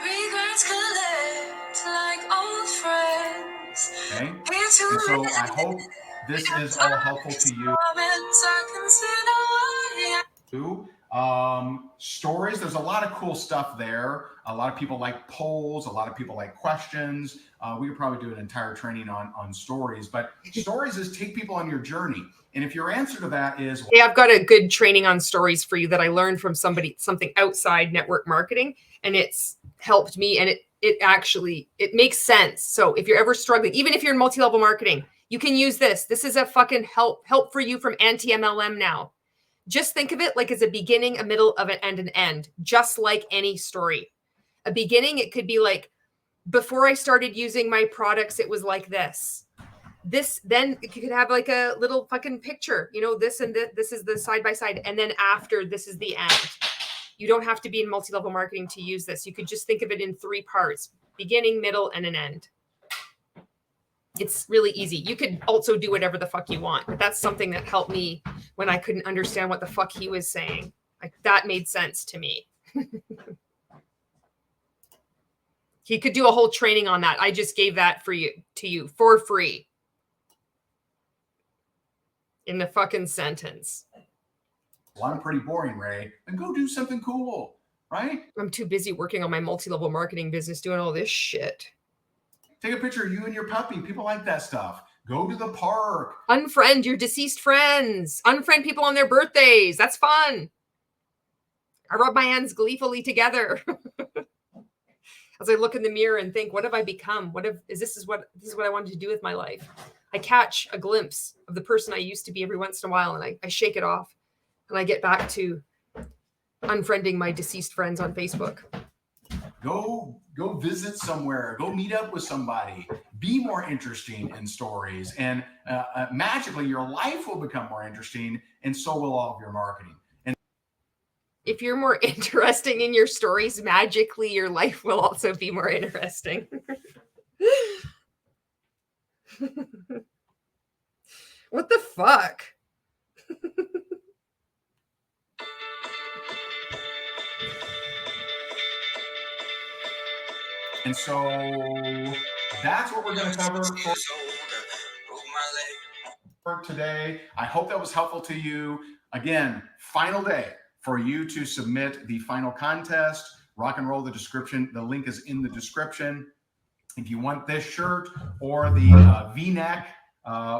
Regrets collect like old friends. Okay? And so I hope this is all helpful to you. Stories, there's a lot of cool stuff there. A lot of people like polls, a lot of people like questions. We could probably do an entire training on stories, but stories is take people on your journey. And if your answer to that is, hey, I've got a good training on stories for you that I learned from something outside network marketing, and it's helped me, and it makes sense. So if you're ever struggling, even if you're in multi-level marketing, you can use this. This is a fucking help for you from Antimlm now. Just think of it like as a beginning, a middle, and an end, just like any story. A beginning, it could be like, before I started using my products, it was like this. Then you could have like a little fucking picture, this and this is the side by side. And then after, this is the end. You don't have to be in multi-level marketing to use this. You could just think of it in 3 parts, beginning, middle, and an end. It's really easy. You could also do whatever the fuck you want, but that's something that helped me when I couldn't understand what the fuck he was saying. Like, that made sense to me. He could do a whole training on that. I just gave that to you for free. In the fucking sentence. well, I'm pretty boring, Ray, then go do something cool, right? I'm too busy working on my multi-level marketing business doing all this shit. Take a picture of you and your puppy. People like that stuff. Go to the park. Unfriend your deceased friends. Unfriend people on their birthdays. That's fun. I rub my hands gleefully together as I look in the mirror and think, what have I become? This is what I wanted to do with my life. I catch a glimpse of the person I used to be every once in a while, and I shake it off, and I get back to unfriending my deceased friends on Facebook. Go visit somewhere. Go meet up with somebody. Be more interesting in stories, and magically your life will become more interesting, and so will all of your marketing. And if you're more interesting in your stories, magically your life will also be more interesting. What the fuck? And so that's what we're going to cover for today. I hope that was helpful to you. Again, final day for you to submit the final contest. Rock and roll the description. The link is in the description. If you want this shirt or the V-neck,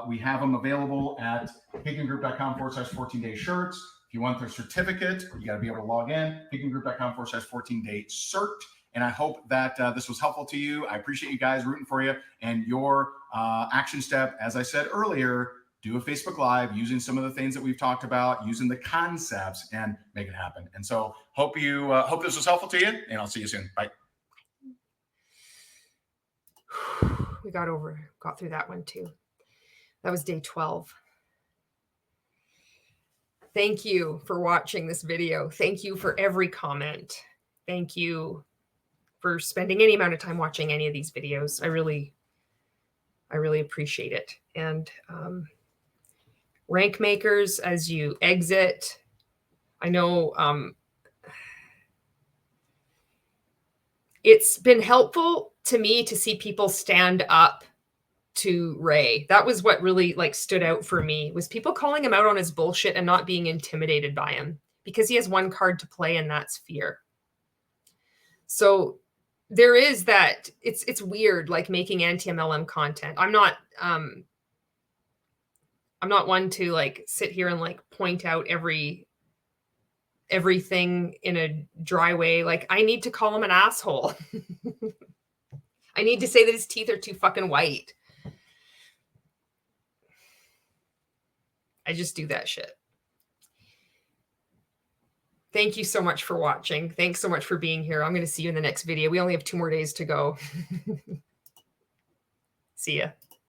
we have them available at pigandgroup.com/14day shirts. If you want their certificate, you got to be able to log in, pigandgroup.com/14day cert. And I hope that this was helpful to you. I appreciate you guys rooting for you. And your action step, as I said earlier, do a Facebook Live using some of the things that we've talked about, using the concepts, and make it happen. And so hope this was helpful to you, and I'll see you soon. Bye. We got through that one too. That was day 12. Thank you for watching this video. Thank you for every comment. Thank you for spending any amount of time watching any of these videos. I really appreciate it. And RankMakers as you exit. I know it's been helpful to me to see people stand up to Ray. That was what really like stood out for me, was people calling him out on his bullshit and not being intimidated by him, because he has one card to play, and that's fear. So there is that. It's weird, like making anti-MLM content. I'm not one to like sit here and like point out everything in a dry way. Like, I need to call him an asshole. I need to say that his teeth are too fucking white. I just do that shit. Thank you so much for watching. Thanks so much for being here. I'm going to see you in the next video. We only have 2 more days to go. See ya.